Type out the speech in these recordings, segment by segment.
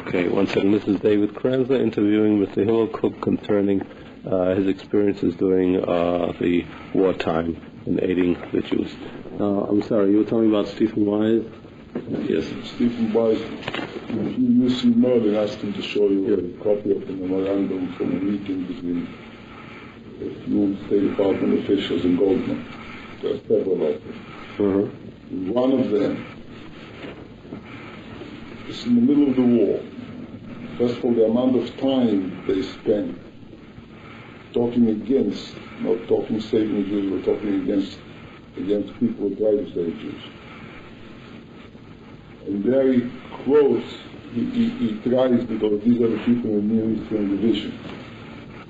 Okay, one second. This is David Kranzler interviewing Mr. Hillel Kook concerning his experiences during the wartime in aiding the Jews. I'm sorry, you were telling me about Stephen Wise? Yes. Stephen Wise, Mr. Merlin asked him to show you a copy of the memorandum from a meeting between a few State Department officials in Goldman. There are several of them. One of them is in the middle of the war. First of all, the amount of time they spent talking against, not talking saving Jews, but talking against people who tried to save Jews. And there he quotes, he tries, because these are the people in the Near Eastern Division.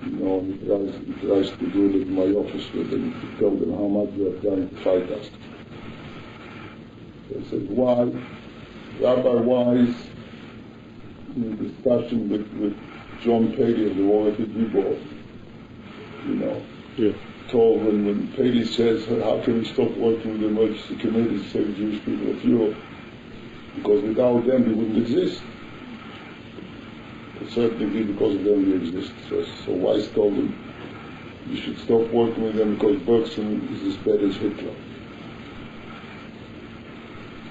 You know, he tries to do it in my office with them, to tell them how much they are trying to fight us. So he says, why? Rabbi Wise, in a discussion with John Paley of the War Refugee Board, told when Paley says, how can we stop working with the emergency committee to save Jewish people of Europe? Because without them we wouldn't exist. But certainly because of them we exist. So Wise told him, you should stop working with them because Bergson is as bad as Hitler.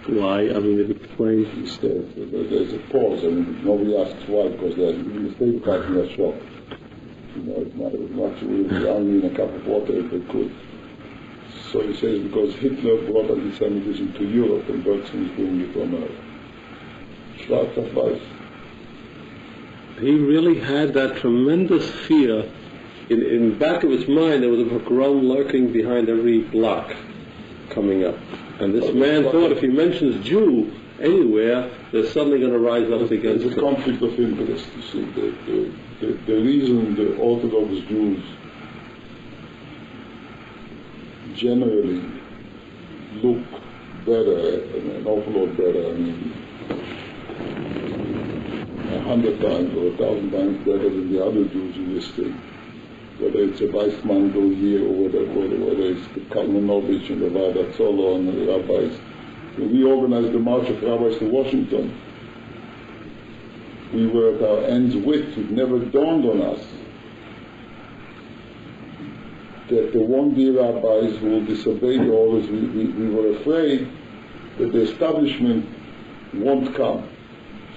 Why? I mean, it explains. He said, there's a pause. I mean, nobody asks why, because the State Department are shocked. It's not really drowning in a cup of water if they could. So he says, because Hitler brought anti-Semitism to Europe and Bergson is bringing it to America. Schwarz auf weiß. He really had that tremendous fear. In the back of his mind, there was a pogrom lurking behind every block coming up. And this man thought if he mentions Jew anywhere, they're suddenly going to rise up against him. It's a conflict of interest, you see. The reason the Orthodox Jews generally look better, an awful lot better, 100 times or 1,000 times better than the other Jews in this thing. Whether it's a Weissmandl here or whether it's the Kalmanovich and the Vadatzolo and the rabbis. When we organized the March of Rabbis to Washington, we were at our ends with. It never dawned on us that there won't be rabbis who will disobey the orders. We were afraid that the establishment won't come.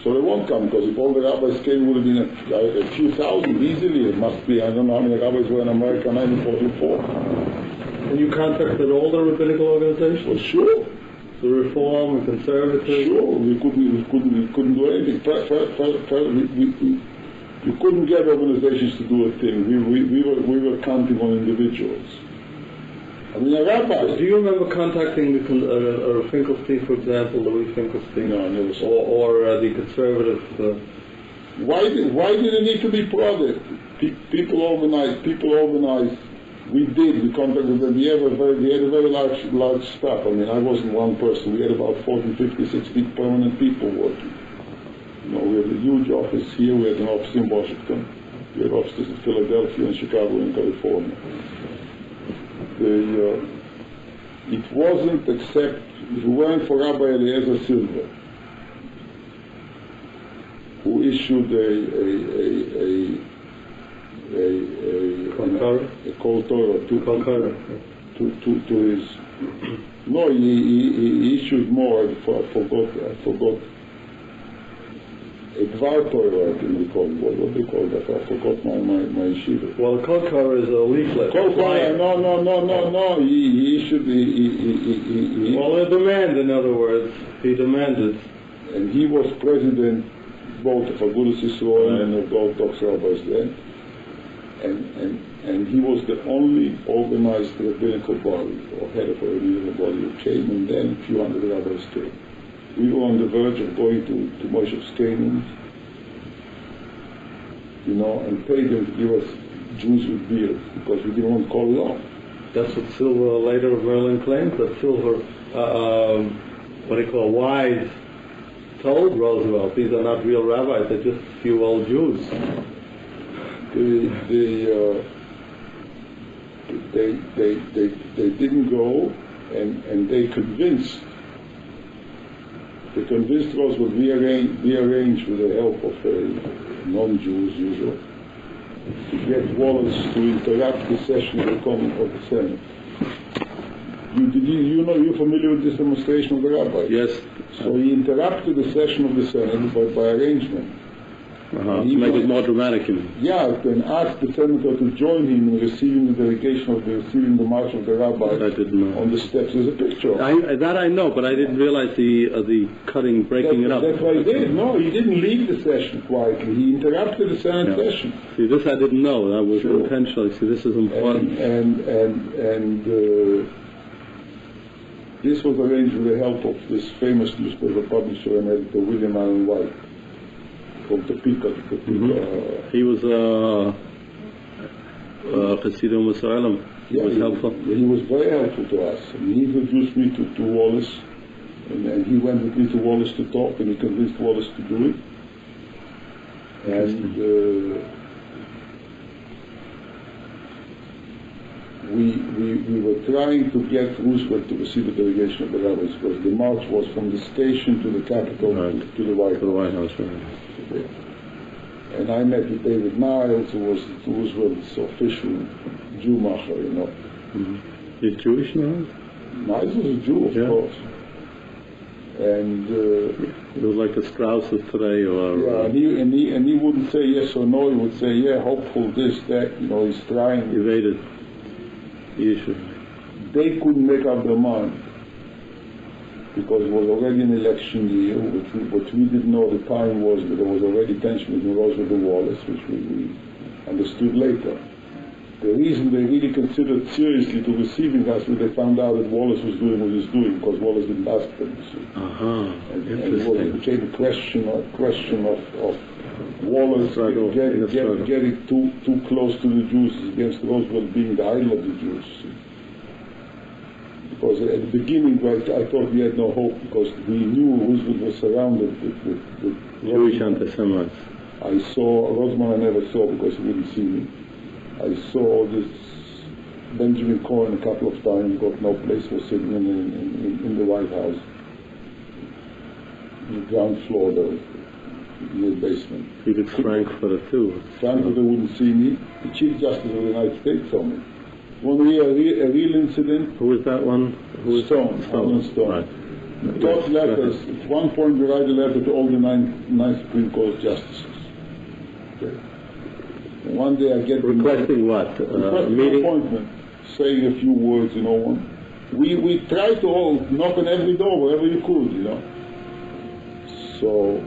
So they won't come, because if all the rabbis came, it would have been a few thousand easily. It must be, I don't know how many rabbis were in America in 1944. And you contacted all the rabbinical organizations? Well, sure. The Reform and Conservative? Sure, we couldn't do anything. We couldn't get organizations to do a thing. We were counting on individuals. I mean, a rabbi. Do you remember contacting the Finkelstein, for example, Louis Finkelstein? No, I never saw. Or the conservative? Why did it need to be prodded? People organized. We did. We contacted them. We had a very large staff. I mean, I wasn't one person. We had about 40, 50, 60 permanent people working. We had a huge office here. We had an office in Washington. We had offices in Philadelphia and Chicago and California. It wasn't except if it weren't for Rabbi Eliezer Silver, who issued a Kol Torah to his. No, he issued more. I forgot. A Dvar Torah, I think we call it. What do they call that? I forgot my yeshiva. Well, the Kol Torah is a leaflet. Kol Torah, no. He issued. Well, a demand, in other words. He demanded. And he was president both of Agudas Yisrael and of the Orthodox rabbis then. And he was the only organized rabbinical body, or head of a rabbinical body, who came, and then a few hundred rabbis came. We were on the verge of going to Moshe Skanin, and paid them to give us Jews with beards, because we didn't want to call it off. That's what Silver later Merlin claims, that Silver, Wise, told Roosevelt, these are not real rabbis, they're just a few old Jews. They didn't go, and they convinced They convinced Roosevelt we arranged with the help of non-Jews usually to get Wallace to interrupt the session of the Senate. You're familiar with this demonstration of the rabbi? Yes. So he interrupted the session of the Senate by arrangement. To make it more dramatic. And asked the senator to join him in receiving the delegation receiving the march of the rabbi on the steps. There's a picture. That I know, but I didn't realize the breaking it up. That's what he did. No, he didn't leave the session quietly. He interrupted the Senate session. See, this I didn't know. That was intentional. See, this is important. And this was arranged with the help of this famous newspaper publisher and editor, William Allen White, from Topeka. He was Hasidim Musa'alam. He was helpful. He was very helpful to us. And he introduced me to Wallace, and he went with me to Wallace to talk, and he convinced Wallace to do it. And we were trying to get Roosevelt to receive a delegation of the rabbis, because the march was from the station to the Capitol to the White House. Right. And I met with David Niles, who was Roosevelt's official Jewmacher, He's Jewish now? Niles was a Jew, of course. And it was like the Strausses today, or and he wouldn't say yes or no. He would say, hopeful, this, that. He's trying. Evaded the issue. They couldn't make up their mind, because it was already an election year, which we didn't know at the time was, but there was already tension between Roosevelt and Wallace, which we understood later. The reason they really considered seriously to receiving us was they found out that Wallace was doing what he was doing, because Wallace didn't ask them to see. And it became a question of Wallace getting too close to the Jews against Roosevelt being the idol of the Jews. Because at the beginning, I thought we had no hope, because we knew Roosevelt was surrounded with Jewish anti-Semites. I saw Rosman. I never saw, because he wouldn't see me. I saw this Benjamin Cohen a couple of times, got no place for sitting in the White House, the ground floor there, in the basement. He did Frankfurter too. Frankfurter wouldn't see me. The Chief Justice of the United States saw me. One a real incident. Who was that one? Stone. Right. Taught letters. At one point we write a letter to all the nine Supreme Court justices. Okay. And one day I get requesting what? A meeting? Appointment, saying a few words, We tried to all knock on every door wherever you could, So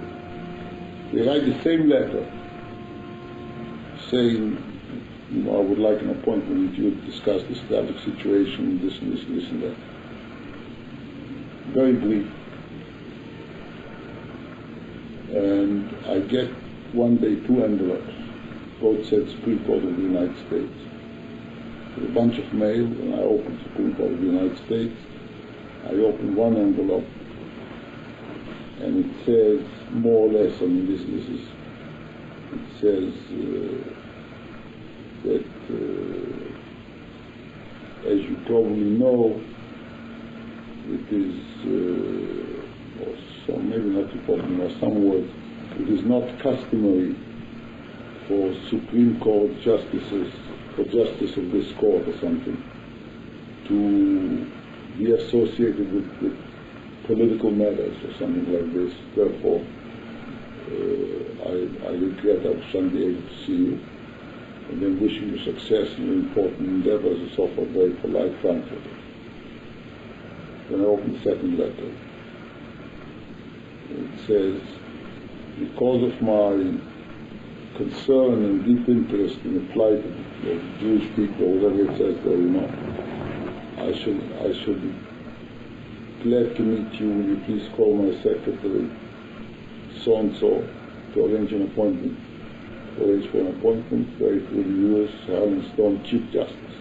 we write the same letter saying, I would like an appointment with you to discuss this traffic situation, this and this and this and that. Very brief. And I get one day 2 envelopes. Both said Supreme Court of the United States. With a bunch of mail, and I opened Supreme Court of the United States. I opened one envelope, and it says more or less, this is, it says that, as you probably know, it is, or some, maybe not you probably know, some words, it is not customary for Supreme Court justices, for justice of this court or something, to be associated with political matters or something like this. Therefore, I regret I shan't be able to see you. And then wishing you success in your important endeavors and so forth, very polite Frankfurt. Then I open the second letter. It says, because of my concern and deep interest in the plight of Jewish people, whatever it says there, I should be glad to meet you. Will you please call my secretary, so-and-so, to arrange an appointment. Arrange for an appointment, very truly yours, Harlan Stone, Chief Justice.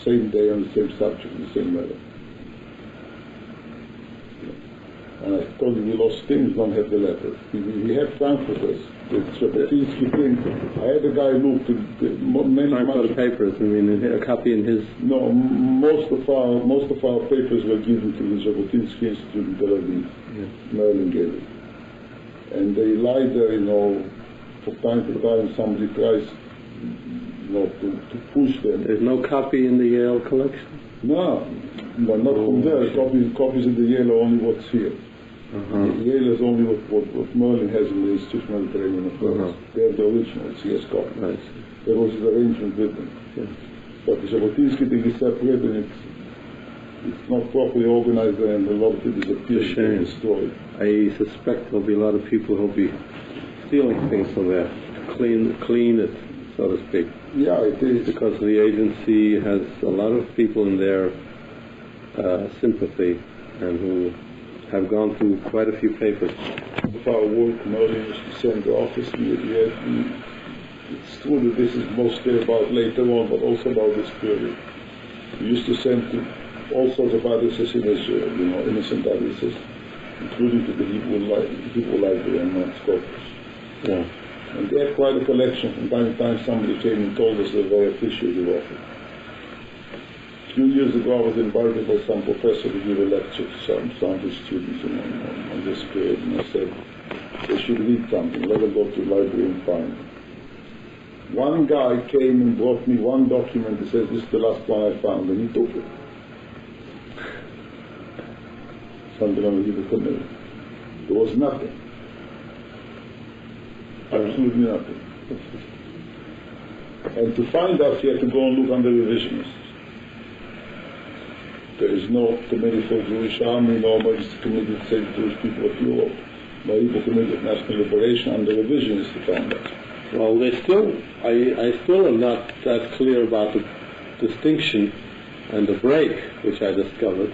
Same day on the same subject, the same matter. And I told you we lost things, don't have the letter. We have frankfurters. The Jabotinsky thing. I had a guy look to Frankfurter papers. I mean, a copy in his. No, most of our papers were given to the Jabotinsky Institute in Tel Aviv. Yeah. Merlin gave it, and they lie there. From time to time, somebody tries, to push them. There's no copy in the Yale collection. No, not from there. Copies in the Yale are only what's here. Yale is only what Merlin has in the Institute of Mediterranean Affairs. They have the original, it's his copy. Right. There was his arrangement with them. Yeah. But the Jabotinsky thing is separate and it's not properly organized there, and a lot of it disappears and destroyed. I suspect there'll be a lot of people who'll be stealing things from there to clean it, so to speak. Yeah, it is. Because the agency has a lot of people in their sympathy and who have gone through quite a few papers. Of our work, Merlin used to send the office. It's true that this is mostly about later on, but also about this period. We used to send to all sorts of addresses in Israel, innocent addresses, including to the Hebrew Library and Scopus. Yeah. And they had quite a collection. From time to time somebody came and told us they're very appreciative of it. A few years ago I was invited by some professor to give a lecture to some of his students on this period, and I said they should read something, let them go to the library and find it. One guy came and brought me one document that says this is the last one I found, and he took it. Something unbelievable. There was nothing. Absolutely nothing. And to find out, you have to go and look under revisionists. There is no committee for Jewish Army, no emergency committee to save Jewish people of Europe, no Hebrew committee of national liberation under revisionists to find out. Well, I still am not that clear about the distinction and the break, which I discovered.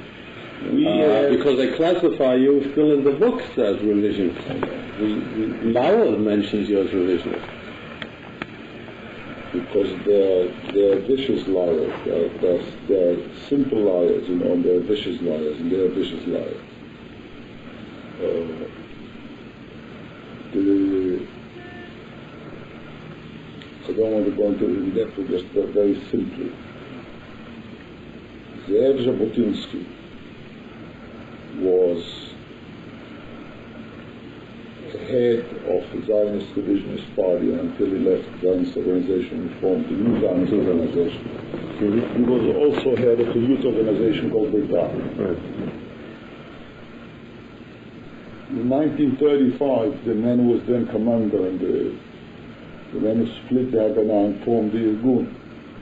Because they classify you still in the books as revisionist. Bauer mentions you as revisionist. Because they're vicious liars. They're simple liars, and they're vicious liars, and they're vicious liars. I don't want to go into in depth, but just very simply. Zev Jabotinsky was head of the Zionist Revisionist Party until he left the Zionist organization and formed the new Zionist organization. He was also head of a youth organization called Beitar. In 1935, the man who was then commander and the man who split the Haganah and formed the Irgun,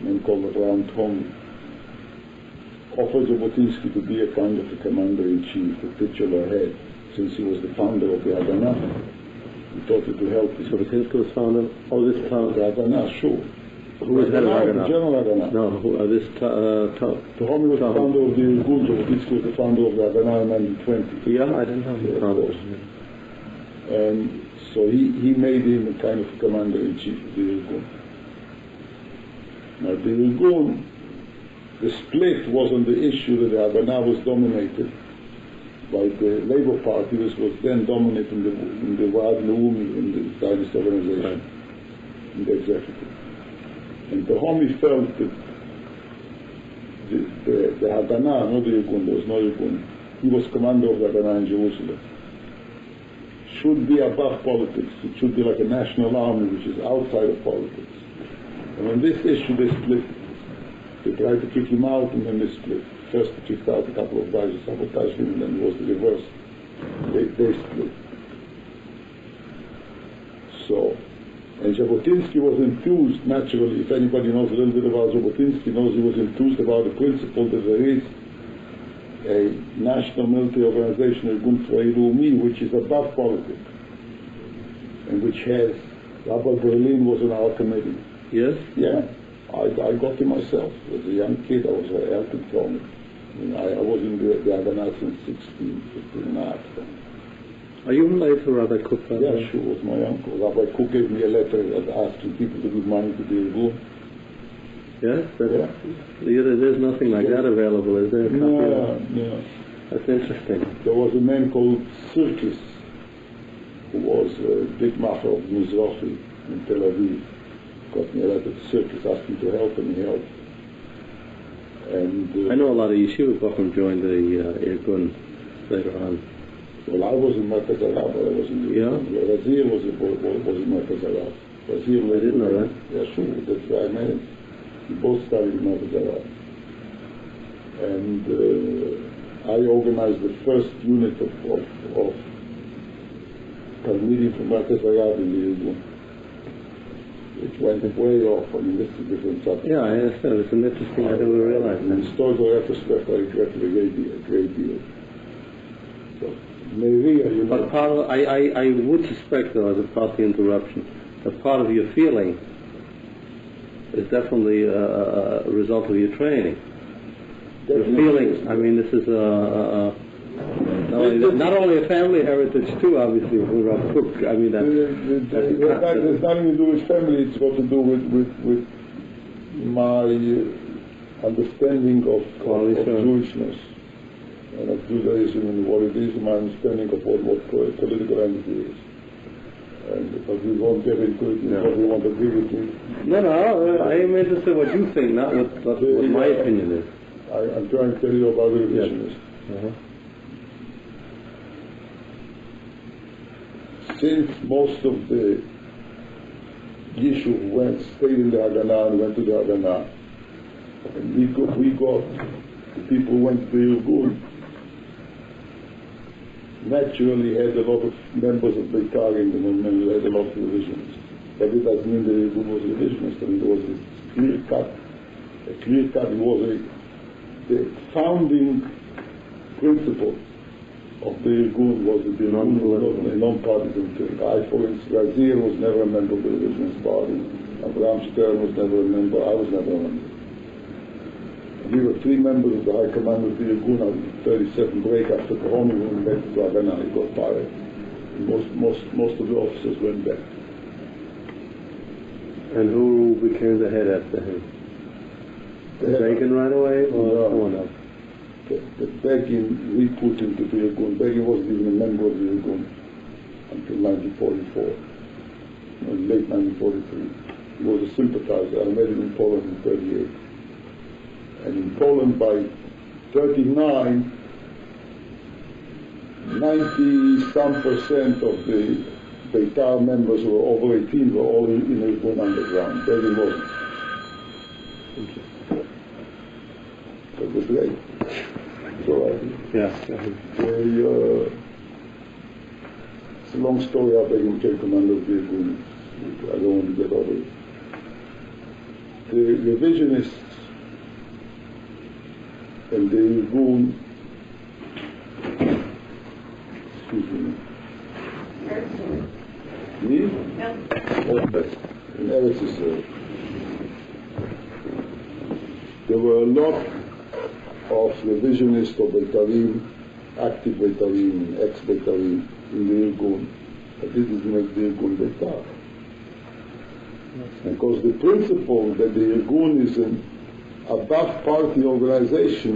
a man called Abraham Tromi, offered Jabotinsky to be a kind of a commander-in-chief, a titular head, since he was the founder of the Haganah. He thought it would help. Jabotinsky was founder of this town? The Haganah, sure. Who was head of Haganah? General Haganah. No, Tohomi was the founder of the Irgun, Jabotinsky was the founder of the Haganah in 1920. Yeah, I didn't know he founded it. And so he made him a kind of commander-in-chief of the Irgun. Now the Irgun, the split was on the issue that the Haganah was dominated by the Labour Party, which was then dominating in the Wad Leumi, in the Zionist organization, in the executive. And Tohomi felt that the Haganah, not the Irgun, there was no Irgun, he was commander of the Haganah in Jerusalem, should be above politics. It should be like a national army which is outside of politics. And on this issue they split. They tried to kick him out and then they split. First they kicked out a couple of guys who sabotaged him, and then it was the reverse. They split. So, and Jabotinsky was enthused, naturally. If anybody knows a little bit about Jabotinsky, knows he was enthused about the principle that there is a national military organization, Irgun Tzvai Leumi, which is above politics, and which has, Rabbi Berlin was on our committee. Yes? Yeah. I got him myself. As a young kid, I was helping from it. I was in the Haganah since 16 and a half. Are you related to Rabbi Kook? Yeah, sure, was my uncle. Rabbi Kook gave me a letter asking people to give money to the Irgun. Yes? There's nothing like that available, is there? No. That's interesting. There was a man called Sirkis, who was a big macher of Mizrahi in Tel Aviv. Got me a letter to Sirkis asking to help, and he helped. And I know a lot of yeshiva Bochum joined the Irgun later on. well, I was in Markaz Arab, but I wasn't. Yeah? Razir was in Markaz Arab. Razir I didn't know that. Yeah, sure. That's why I met him. We both studied in Markaz Arab. And I organized the first unit of Talmidim from Markaz Arab in the Irgun. It went way off. I mean, this is a different subject. Yeah, I understand. It's an interesting. I never realized In that. historical retrospect, I regret it a great deal. So, maybe, you know. But part of, I would suspect, though, as a part of the interruption, that part of your feeling is definitely a result of your training. Your feeling. I mean, this is not only a family heritage too, obviously, with Prof Kook. I mean, that has nothing to do with family. It's got to do with my understanding of Jewishness and of Judaism and what it is, my understanding of what political entity is. And but we won't get into it because we want to agree with me. No, I am interested in what you think, not what my opinion is. I'm trying to tell you about the revisionists. Yes. Since most of the Yishuv stayed in the Haganah and went to the Haganah, and we got the people who went to the Irgun, naturally had a lot of members of Beitarim and had a lot of revisionists. But it doesn't mean the Irgun was revisionist. I mean, there was a clear cut, it was the founding principle of the Irgun was the non-partisan thing. For instance, Razir was never a member of the revisionist party. Abraham Stern was never a member. I was never a member. We were three members of the High Command of the Irgun on the 37th break after Corona when we went to Haganah. He got fired. Most of the officers went back. And who became the head after him? Begin right away, or someone else? The Begin we put into the Irgun. Begin wasn't even a member of the Irgun until 1944, late 1943. He was a sympathizer. I met him in Poland in 1938. And in Poland by 1939, 90-some% of the Beitar members who were over 18 were all in Irgun underground. Begin wasn't. That was great. So it's a long story how Begin became commander of the Irgun. I don't want to get over it. The revisionists and the Irgun, excuse me. Me? In Eretz Yisrael. There were a lot of revisionists of Beitarim, active Beitarim, ex-Beitarim in the Irgun, but this didn't make the Irgun Beitar. Because the principle that the Irgun is an above-party organization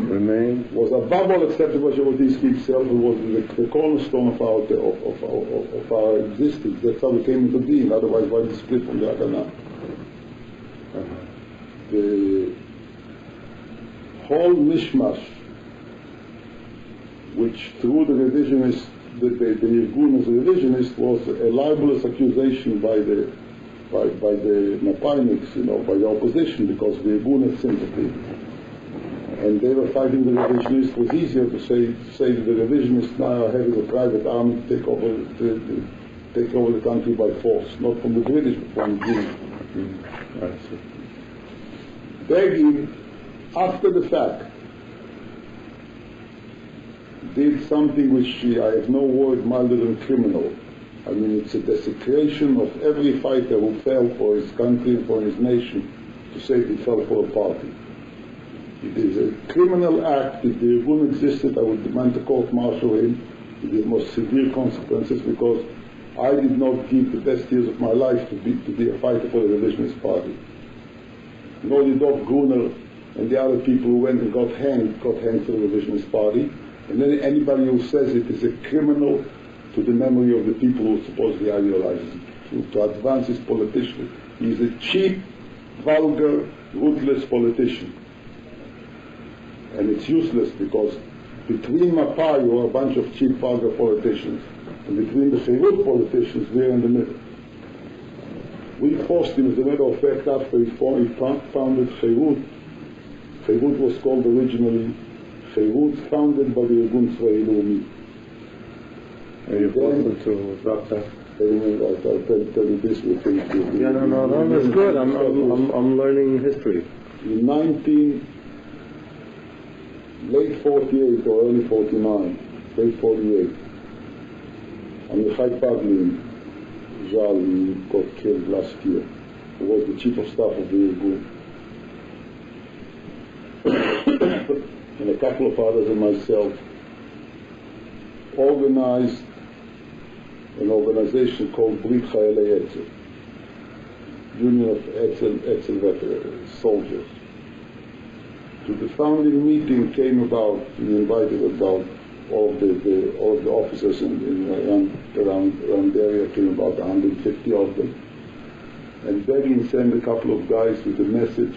was above all except what Jabotinsky itself was the cornerstone of our existence. That's how we came into being. Otherwise, why the split from the Haganah? The whole mishmash, which through the revisionists, the Irgun as a revisionist, was a libelous accusation by the Mapayniks, by the opposition, because the Irgun had sympathy. And they were fighting the revisionists. It was easier to say that the revisionists now are having a private army to take over the country by force, not from the British, but from the Jews. Begin, after the fact, did something which I have no word milder than criminal. I mean, it's a desecration of every fighter who fell for his country and for his nation to say he fell for a party. It is a criminal act. If the Irgun existed, I would demand to court-martial him with the most severe consequences, because I did not give the best years of my life to be a fighter for the revisionist party. Nor did Dov Gruner and the other people who went and got hanged for the revisionist party. And then anybody who says it is a criminal to the memory of the people who supposedly idealize it, to advance his politician. He's a cheap, vulgar, ruthless politician. And it's useless because between Mapai, who are a bunch of cheap, vulgar politicians, and between the Cherut politicians, we're in the middle. We forced him, as a matter of fact, after he founded Cherut. Cherut was called originally Cherut, founded by the Irgun Tzvai Leumi. Are you forced to drop that? I'll tell you this with things. Yeah, no, that's good. I'm learning history. In late 48 or early 49, late 48, Amichai Pavlin, Zal, he got killed last year, who was the chief of staff of the Irgun. And a couple of others and myself organized an organization called Brit Chayalei Etzel, Union of Etzel soldiers. To the founding meeting came about, we invited about all of the officers around the area, came about 150 of them. And Begin sent a couple of guys with a message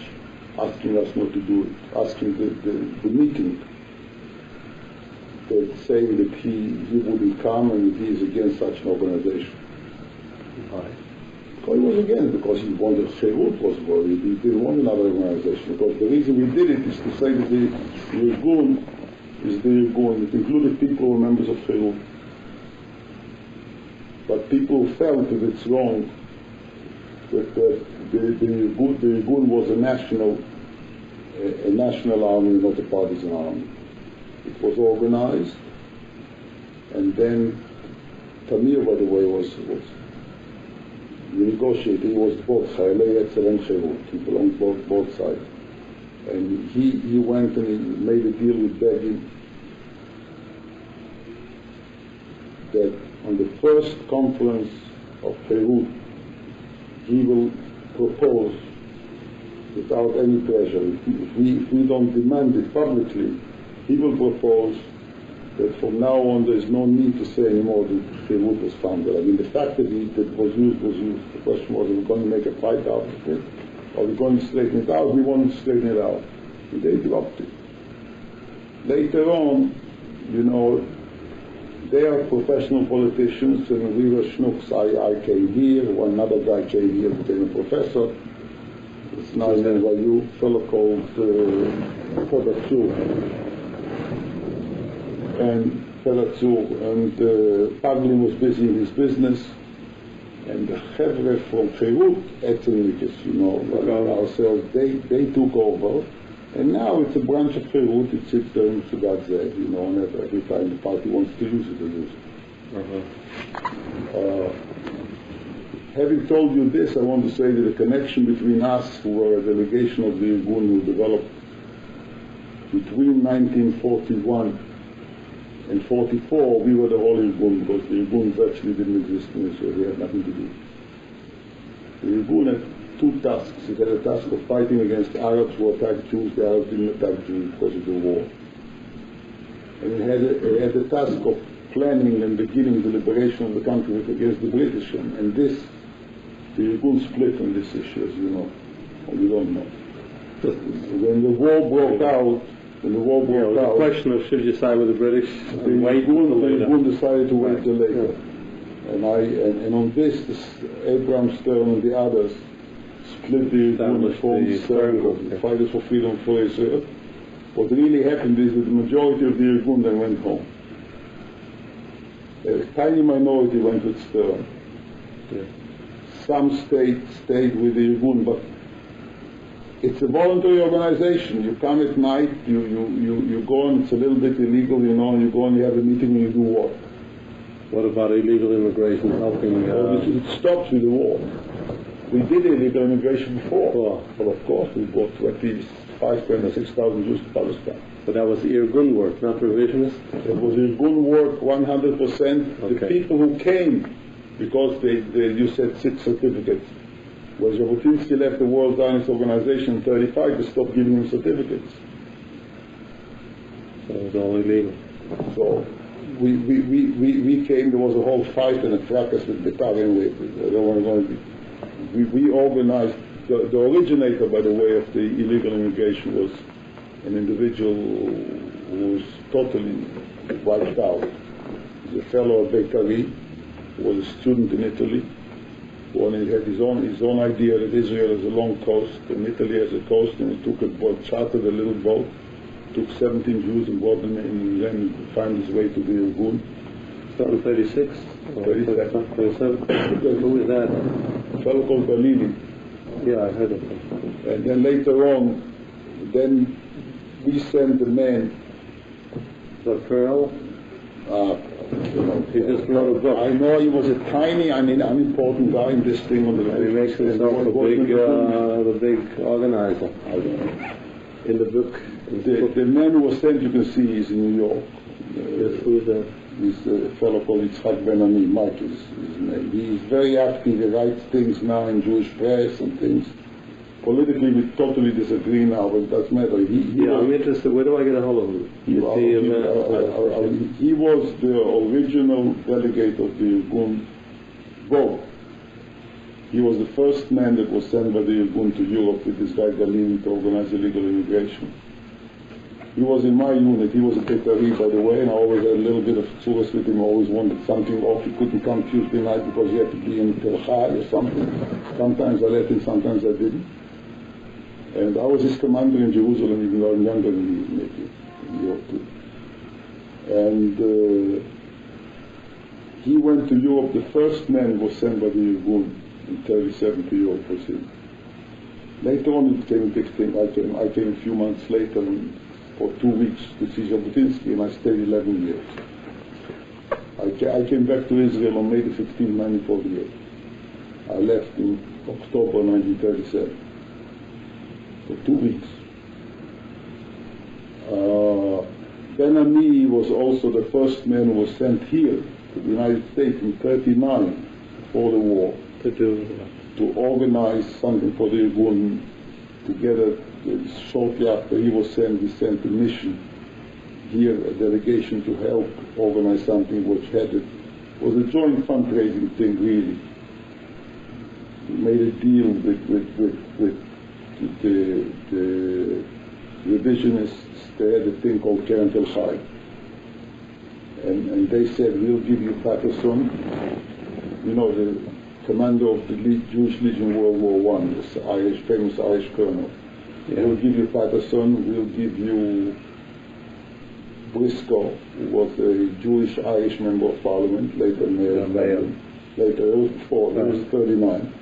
asking us not to do it, asking the meeting, saying that he wouldn't come and that he is against such an organization. Why? Because he was against, because he wanted Cherut was worried, he didn't want another organization. Because the reason we did it is to say that the Irgun is the Irgun. It included people who were members of Cherut. But people felt that it's wrong, that the Irgun was a national army, not a partisan army. It was organized, and then Tamir, by the way, was we negotiated. He was both Chayalei Etzel and Cherut. He belonged both sides. And he went and he made a deal with Begin that on the first conference of Cherut, he will propose without any pressure. If we don't demand it publicly, he will propose that from now on there is no need to say anymore that Cherut was founded. I mean, the fact that it was used was used. The question was, are we going to make a fight out of it? Are we going to straighten it out? We wanted to straighten it out. And they dropped it. Later on, they are professional politicians, and we were schnooks. I came here, another guy came here, became a professor. It's now in NYU, a fellow called Fedatzu. And Pavlin was busy in his business, and the Chevre from Cherut, Etzelnikes, like ourselves, they took over, and now it's a branch of Cherut. It sits there in Sugatzeh, and every time the party wants to use it, they use it. Having told you this, I want to say that the connection between us, who were a delegation of the Irgun who developed between 1941 and 44, we were the whole Irgun, because the Irgun actually didn't exist in Israel. We had nothing to do. The Irgun had two tasks. It had a task of fighting against Arabs who attacked Jews. The Arabs didn't attack Jews because of the war. And it had a task of planning and beginning the liberation of the country against the British. And this, the Irgun split on this issue, as you know, or you don't know. When the war broke out, the question of should you side with the British? The Irgun decided to wait till later. And on this, Abraham Stern and the others split the Irgun and formed the circle, the Fighters for Freedom for Israel. What really happened is that the majority of the Irgun then went home. A tiny minority went with Stern. Yeah. Some stayed with the Irgun, but it's a voluntary organization. You come at night, you go, and it's a little bit illegal, and you go and you have a meeting and you do what? What about illegal immigration helping? It stops with the war. We did illegal immigration before. Well, of course, we brought 26,000 Jews to Palestine. But that was Irgun work, not revisionist? It was Irgun work 100%. Okay. The people who came, because you said 6 certificates. When Jabotinsky left the World Zionist Organization in 1935, they stopped giving him certificates. So it was all illegal. So we came, there was a whole fight and a fracas with Betar anyway. We organized, the originator, by the way, of the illegal immigration was an individual who was totally wiped out. He's a fellow of Beitari, who was a student in Italy, who only had his own idea that Israel has a long coast and Italy has a coast, and he took a boat, chartered a little boat, took 17 Jews and brought them in, and then found his way to the Irgun. 36? 37. 37? Who is that? A fellow called Bellini. Yeah, I heard of him. And then later on, then we sent the man. The Pearl? He just wrote a book. I know he was a tiny, unimportant guy in this thing on the. And he makes himself the big organizer. I don't know. In the book. The man who was sent, you can see, he's in New York. Yes, who is that? He's a fellow called Yitzhak Ben-Ami. Mike is his name. He's very active. He writes things now in Jewish press and things. Politically, we totally disagree now, but it doesn't matter. I'm interested. Where do I get a hold of him? He was the original delegate of the Irgun vote. He was the first man that was sent by the Irgun to Europe with this guy Galini to organize illegal immigration. He was in my unit. He was a Petari, by the way, and I always had a little bit of tzuras with him. I always wanted something off. He couldn't come Tuesday night because he had to be in Tel Chai or something. Sometimes I let him, sometimes I didn't. And I was his commander in Jerusalem, even though I'm younger than he is, maybe, in Europe too. And he went to Europe. The first man was sent by the Irgun in 37 to Europe was him. Later on it became a big thing. I came a few months later for 2 weeks to see Jabotinsky, and I stayed 11 years. I came back to Israel on May the 15th, 1948. I left in October 1937. For 2 weeks. Ben-Ami was also the first man who was sent here to the United States in 1939, before the war, to organize something for the Irgun. Together, shortly after he was sent, we sent a mission here, a delegation to help organize something which was a joint fundraising thing, really. We made a deal with the revisionists. They had a thing called Keren Tel Chai, and they said, we'll give you Patterson, the commander of the Jewish Legion World War I, this famous Irish colonel. Yeah. We'll give you Patterson, we'll give you Briscoe, who was a Jewish Irish member of Parliament, later mayor of London. Later, it was before, it was 39.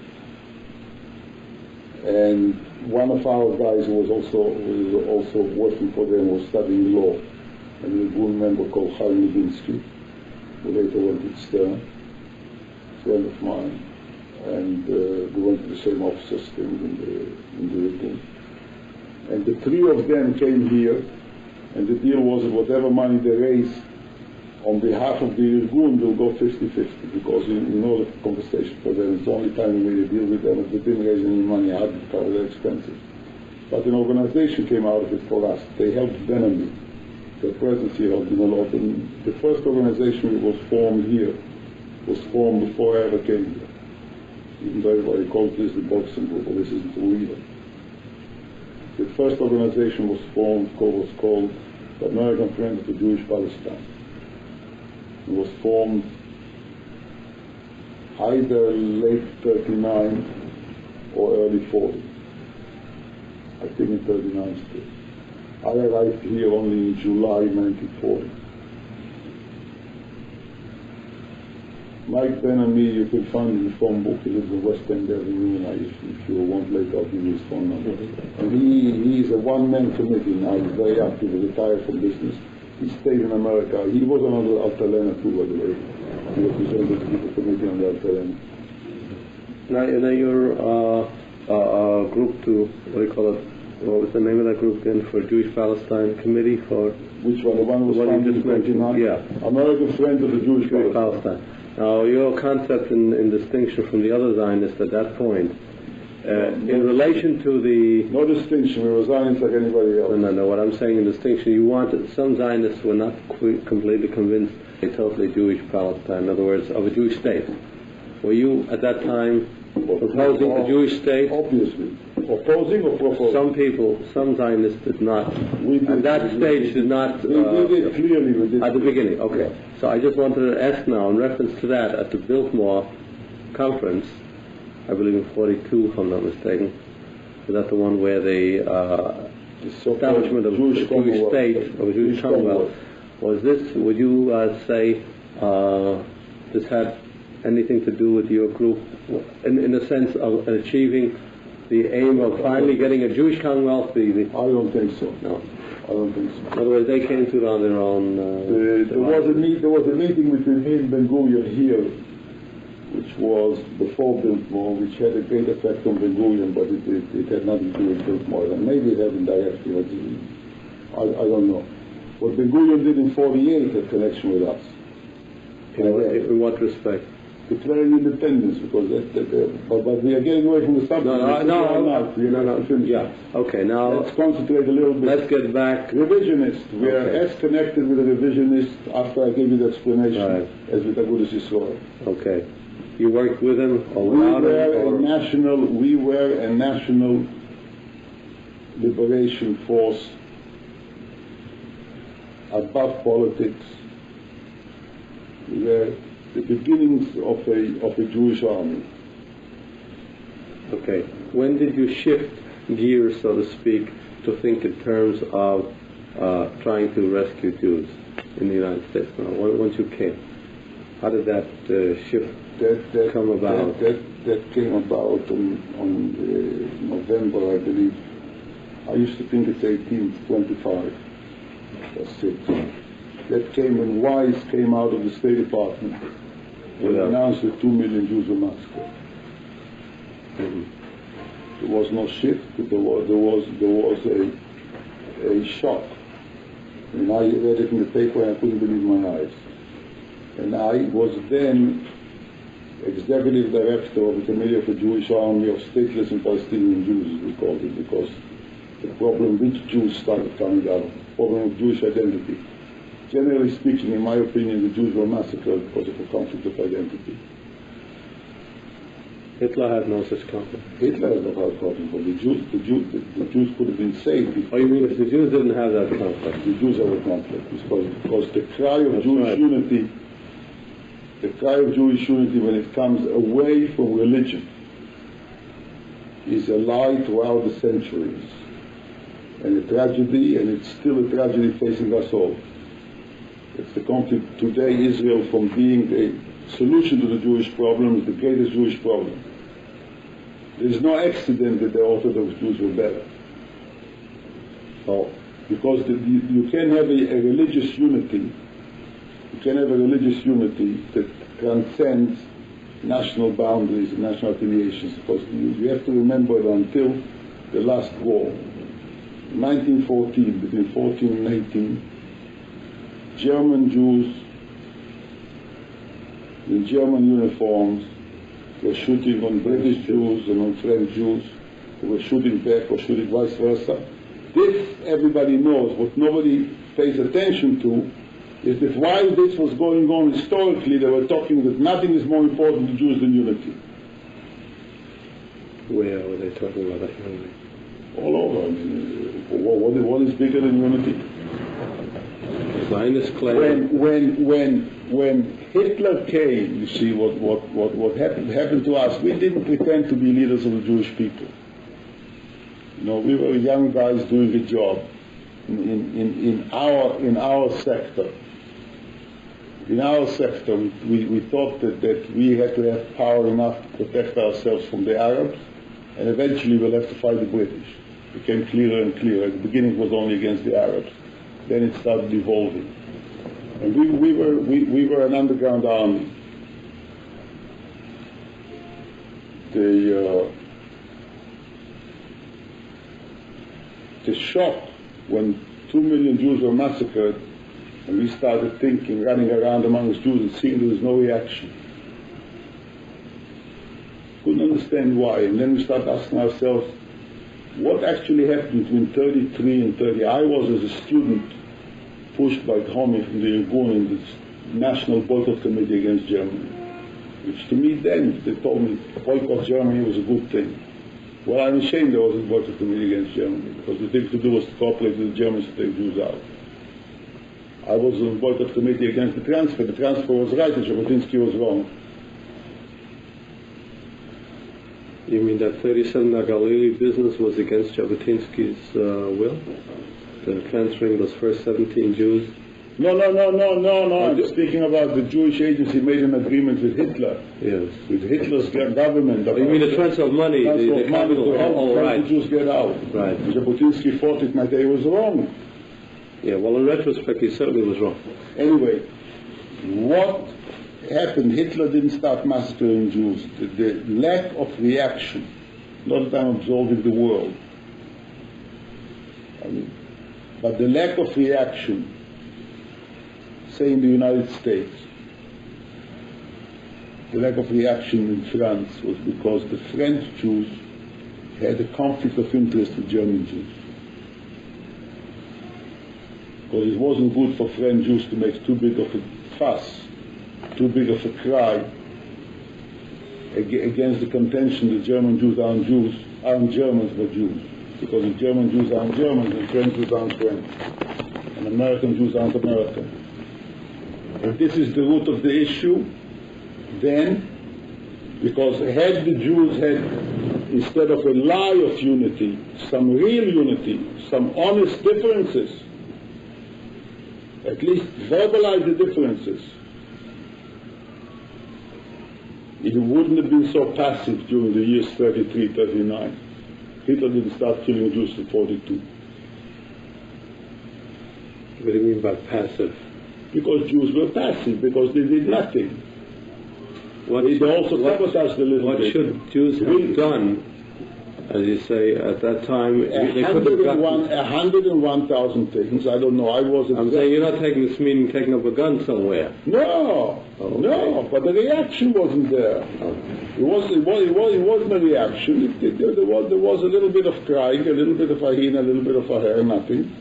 And one of our guys who was also working for them was studying law, and a good member called Chaim Lubinsky, who later went to Stern, a friend of mine, and we went to the same officers thing in the Irgun. And the three of them came here, and the deal was that whatever money they raise on behalf of the Irgun will go 50-50, because you know the conversation for them. It's the only time we made a deal with them. If they didn't raise any money, I had to cover their expenses. But an organization came out of it for us. They helped Ben-Ami. Their presence here helped them a lot. And the first organization that was formed here was formed before I ever came here. Even though everybody calls this the boxing group, but this isn't true either. The first organization was called the American Friends of the Jewish Palestine. It was formed either late 39 or early 40. I think in 39 still. I arrived here only in July 1940. Mike Ben-Ami, you can find in the phone book. He lives in West End Avenue, and if you want later, I'll give you his phone number. And he's a one-man committee now. He's very active. He retired from business. He stayed in America. He was on the Altalena too, by the way. He represented the people committee on the Altalena. Now your group to, what do you call it? What was the name of that group again? For Jewish Palestine Committee for? Which one? The one who was founded in 1929? Yeah. American Friends of the Jewish Palestine. Now your concept in distinction from the other Zionists at that point in relation to the... No distinction, we were Zionists like anybody else. No, what I'm saying in distinction, you wanted, some Zionists were not completely convinced a totally Jewish Palestine, in other words, of a Jewish state. Were you, at that time, proposing a Jewish state? Obviously. Opposing or proposing? Some people, some Zionists did not. At that stage did not... We did it clearly. We did at the beginning, okay. Yeah. So I just wanted to ask now, in reference to that, at the Biltmore conference, I believe in 42, if I'm not mistaken, was that the one where the establishment of a Jewish state, of a Jewish Commonwealth, was this, would you say, this had anything to do with your group, in the sense of achieving the aim of finally getting a Jewish Commonwealth? I don't think so. No. I don't think so. In other words, they came to it on their own... there was a meeting between me and Ben Gurion here, which was before Biltmore, which had a great effect on Ben Gurion, but it had nothing to do with Biltmore. And maybe it had indirectly. I don't know. What Ben Gurion did in 48 had connection with us. In what respect? Declaring independence, because but we are getting away from the subject. No. Yeah. Okay. Now let's concentrate a little bit. Let's get back. Revisionist. We are as connected with the revisionist after I gave you the explanation as with Agudas Yisrael. Okay. You worked with him or without him? We were a national liberation force above politics. We were the beginnings of a Jewish army. Okay. When did you shift gears, so to speak, to think in terms of trying to rescue Jews in the United States? Now, once you came, how did that shift come about? That came about on November, I believe. I used to think it's 1825 or 6. That came when Wise came out of the State Department and announced that 2 million Jews were massacred. Mm-hmm. There was no shift. There was a shock. I mean, I read it in the paper and I couldn't believe my eyes. And I was then executive director of the Committee of the Jewish Army of Stateless and Palestinian Jews, as we called it, because the problem with Jews started coming out, the problem of Jewish identity. Generally speaking, in my opinion, the Jews were massacred because of a conflict of identity. Hitler had no such conflict. Hitler had no such conflict, but the Jews could have been saved. Oh, you mean if the Jews didn't have that conflict? The Jews have a conflict because the cry of Jewish unity, when it comes away from religion, is a lie throughout the centuries, and a tragedy, and it's still a tragedy facing us all. It's the conflict today. Israel, from being a solution to the Jewish problem, is the greatest Jewish problem. There is no accident that the Orthodox Jews were better. Because you can have a religious unity. You can have a religious unity that transcends national boundaries and national affiliations. Because you have to remember that until the last war, 1914, between 14 and 18, German Jews in German uniforms were shooting on British Jews and on French Jews who were shooting back or shooting vice versa. This everybody knows. What nobody pays attention to is that while this was going on historically, they were talking that nothing is more important to Jews than unity. Where were they talking about that unity? All over. I mean, what is bigger than unity? Zionist claim. When Hitler came, you see what happened to us. We didn't pretend to be leaders of the Jewish people. You know, we were young guys doing a job in our sector. In our sector, we thought that we had to have power enough to protect ourselves from the Arabs, and eventually we'll have to fight the British. It became clearer and clearer. At the beginning it was only against the Arabs. Then it started evolving. And we were an underground army. The shock when 2 million Jews were massacred, and we started thinking, running around amongst Jews and seeing there was no reaction. Couldn't understand why. And then we start asking ourselves, what actually happened between 33 and 30? I was, as a student, pushed by Tommy from the Irgun in this National Boycott Committee against Germany, which to me then, they told me boycott Germany was a good thing. Well, I'm ashamed there was a boycott committee against Germany, because the thing to do was to cooperate with the Germans to take Jews out. I was on the boycott committee against the transfer. The transfer was right, and Jabotinsky was wrong. You mean that 37 Galili business was against Jabotinsky's will? The transferring those first 17 Jews? No. I'm speaking about the Jewish agency made an agreement with Hitler. Yes. With Hitler's government. You mean the transfer of money? Transfer the of money to help right. the Jews get out. Right. Jabotinsky fought it, and he was wrong. Yeah, well, in retrospect, he certainly was wrong. Anyway, what happened? Hitler didn't start massacring Jews. The lack of reaction, not that I'm absolving the world, but the lack of reaction, say in the United States, the lack of reaction in France was because the French Jews had a conflict of interest with German Jews. Because it wasn't good for French Jews to make too big of a fuss, too big of a cry against the contention that German Jews aren't Germans but Jews. Because if German Jews aren't Germans, then French Jews aren't French. And American Jews aren't American. If this is the root of the issue, then, because had the Jews had, instead of a lie of unity, some real unity, some honest differences, at least verbalize the differences, it wouldn't have been so passive during the years 33, 39. Hitler didn't start killing Jews in 42. What do you mean by passive? Because Jews were passive, because they did nothing. They also sabotaged a little bit. What should Jews have done, as you say, at that time? 101,000 things. I don't know. I'm saying you're not taking this meaning taking up a gun somewhere. No, okay. No. But the reaction wasn't there. It wasn't a reaction. There was a little bit of crying, a little bit of ahina, a little bit of aher, nothing.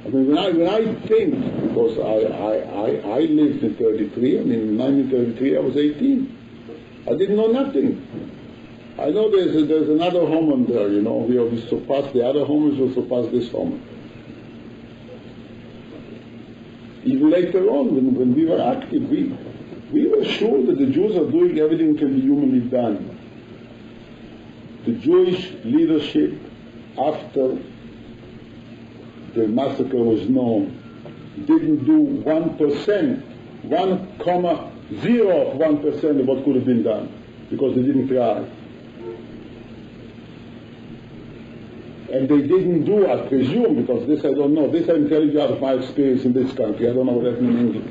I mean, when I think, because I lived in 33. I mean, in 1933 I was 18. I didn't know nothing. I know there's another Haman there, you know. We surpassed the other Hamans, will surpass this Haman. Even later on, when we were active, we were sure that the Jews are doing everything that can be humanly done. The Jewish leadership, after the massacre was known, didn't do 1%, 1,0% of what could have been done, because they didn't try. And they didn't do, I presume, because this I don't know. This I'm telling you out of my experience in this country. I don't know what happened in England.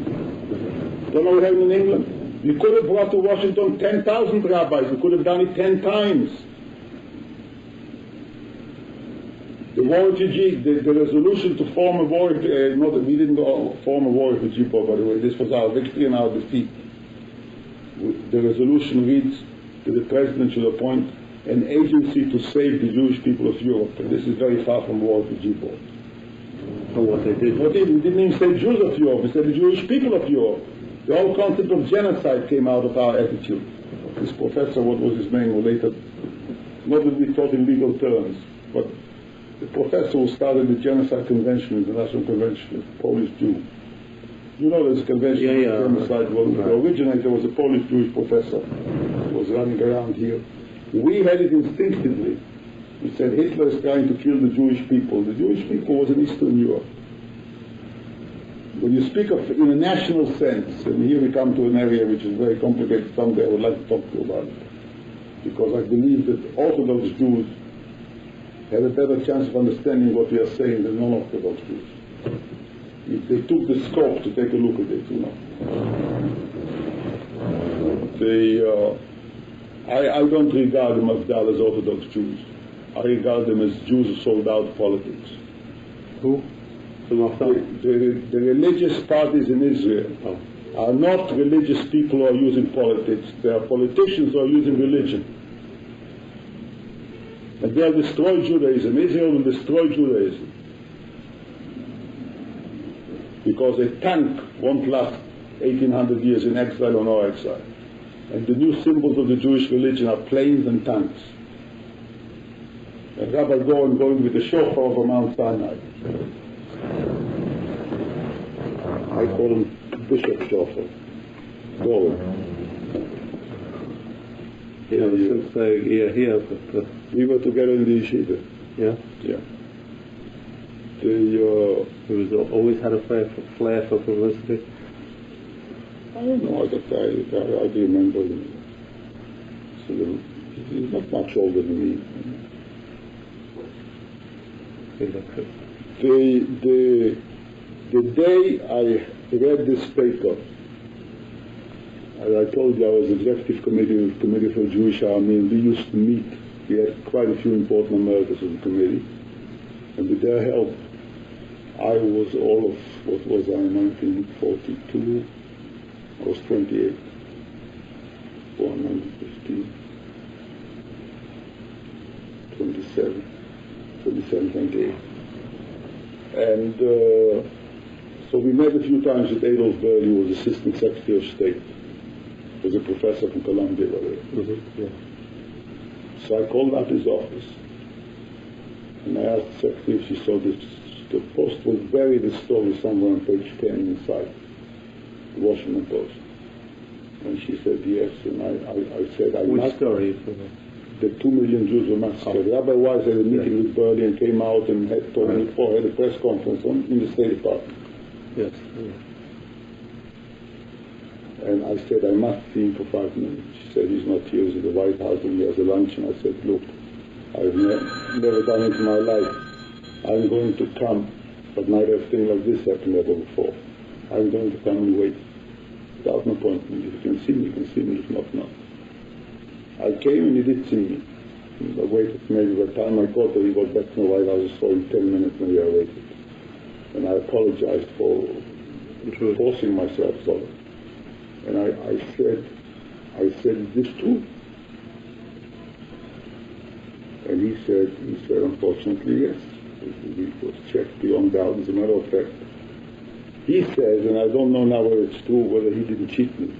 Don't know what happened in England. We could have brought to Washington 10,000 rabbis. We could have done it 10 times. The war refugee, the resolution to form a war, we didn't form a war refugee board, by the way. This was our victory and our defeat. The resolution reads that the president should appoint an agency to save the Jewish people of Europe. And this is very far from war refugee board. And what they did? We didn't even say Jews of Europe, we said the Jewish people of Europe. The whole concept of genocide came out of our attitude. This professor, what was his name, who later, not that we thought in legal terms, but the professor who started the Genocide Convention, International Convention, a Polish Jew. You know there's a convention on genocide. Well, the originator was a Polish Jewish professor who was running around here. We had it instinctively. We said Hitler is trying to kill the Jewish people. The Jewish people was in Eastern Europe. When you speak of in a national sense, and here we come to an area which is very complicated someday, I would like to talk to you about it. Because I believe that Orthodox Jews have a better chance of understanding what we are saying than non-Orthodox Jews. If they took the scope to take a look at it, you know. I don't regard them as Orthodox Jews. I regard them as Jews who sold out politics. Who? The religious parties in Israel are not religious people who are using politics. They are politicians who are using religion. And they'll destroy Judaism. Israel will destroy Judaism. Because a tank won't last 1800 years in exile or no exile. And the new symbols of the Jewish religion are planes and tanks. And Rabbi Goren going with the shofar over Mount Sinai. I call him Bishop Shofar. Goren. Here, but we were together in the yeshiva. Yeah? Yeah. He was always had a flair for publicity. I don't know, I do remember him. He's not much older than me. The day I read this paper, as I told you, I was executive committee for Jewish Army, and we used to meet. We had quite a few important Americans in the committee, and with their help, I was all of, what was I, 1942, I was 28, 1915, 27, 28. And so we met a few times with Adolf Berle, who was Assistant Secretary of State. He was a professor from Columbia, by the way. Yeah. So I called up his office, and I asked the secretary if she saw this. The Post was buried the story somewhere on page 10 inside, the Washington Post. And she said yes, and I said I Which must... story? The 2 million Jews were massacred. Rabbi Weiss had a meeting with Berle and came out and had a press conference in the State Department. Yes. And I said, I must see him for 5 minutes. She said, he's not here, he's at the White House and he has a lunch. And I said, look, I've never done it in my life. I'm going to come, but neither a thing like this happened ever before. I'm going to come and wait without an appointment. If you can see me, you can see me. If not, not. I came and he did see me. And I waited maybe by the time I got there, he got back to the White House, so in 10 minutes maybe I waited. And I apologized for forcing myself so. And I said, is this true? And he said, unfortunately, yes. It was checked beyond doubt. As a matter of fact, he says, and I don't know now whether it's true, whether he didn't cheat me.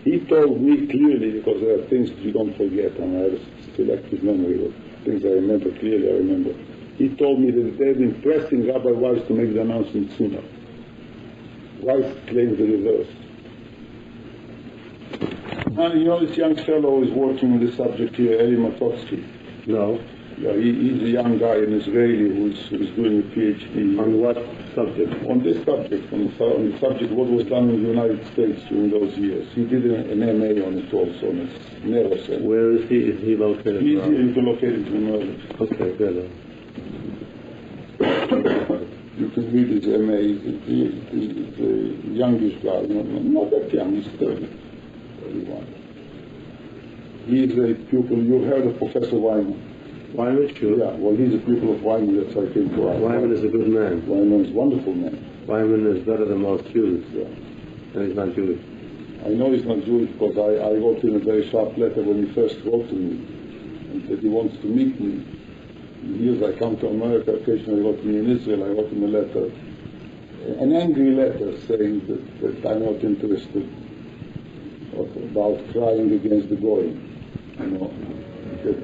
He told me clearly, because there are things that you don't forget, and I have a selective memory of things I remember clearly, I remember. He told me that they had been pressing Rabbi Weiss to make the announcement sooner. Weiss claims the reverse. And you know this young fellow is working on this subject here, Eli Matotsky. No. Yeah, he's a young guy, an Israeli, who's doing a PhD. On what subject? On this subject, on the subject of what was done in the United States during those years. He did an MA on it also, on his neuroscience. Where is he? Is he located? He's located in Merlin. Okay, good. You can read his MA. He's a youngish guy, not that young, he's 30, 31. He's a pupil, you've heard of Professor Wyman. Wyman, sure. Yeah, well, he's a pupil of Wyman, that's why I came to ask. Wyman is a good man. Wyman is a wonderful man. Wyman is better than most Jews. Yeah. And he's not Jewish. I know he's not Jewish because I wrote him a very sharp letter when he first wrote to me and said he wants to meet me. In years I come to America, occasionally he wrote to me in Israel, I wrote him a letter, an angry letter saying that I'm not interested, about crying against the goyim. You know, that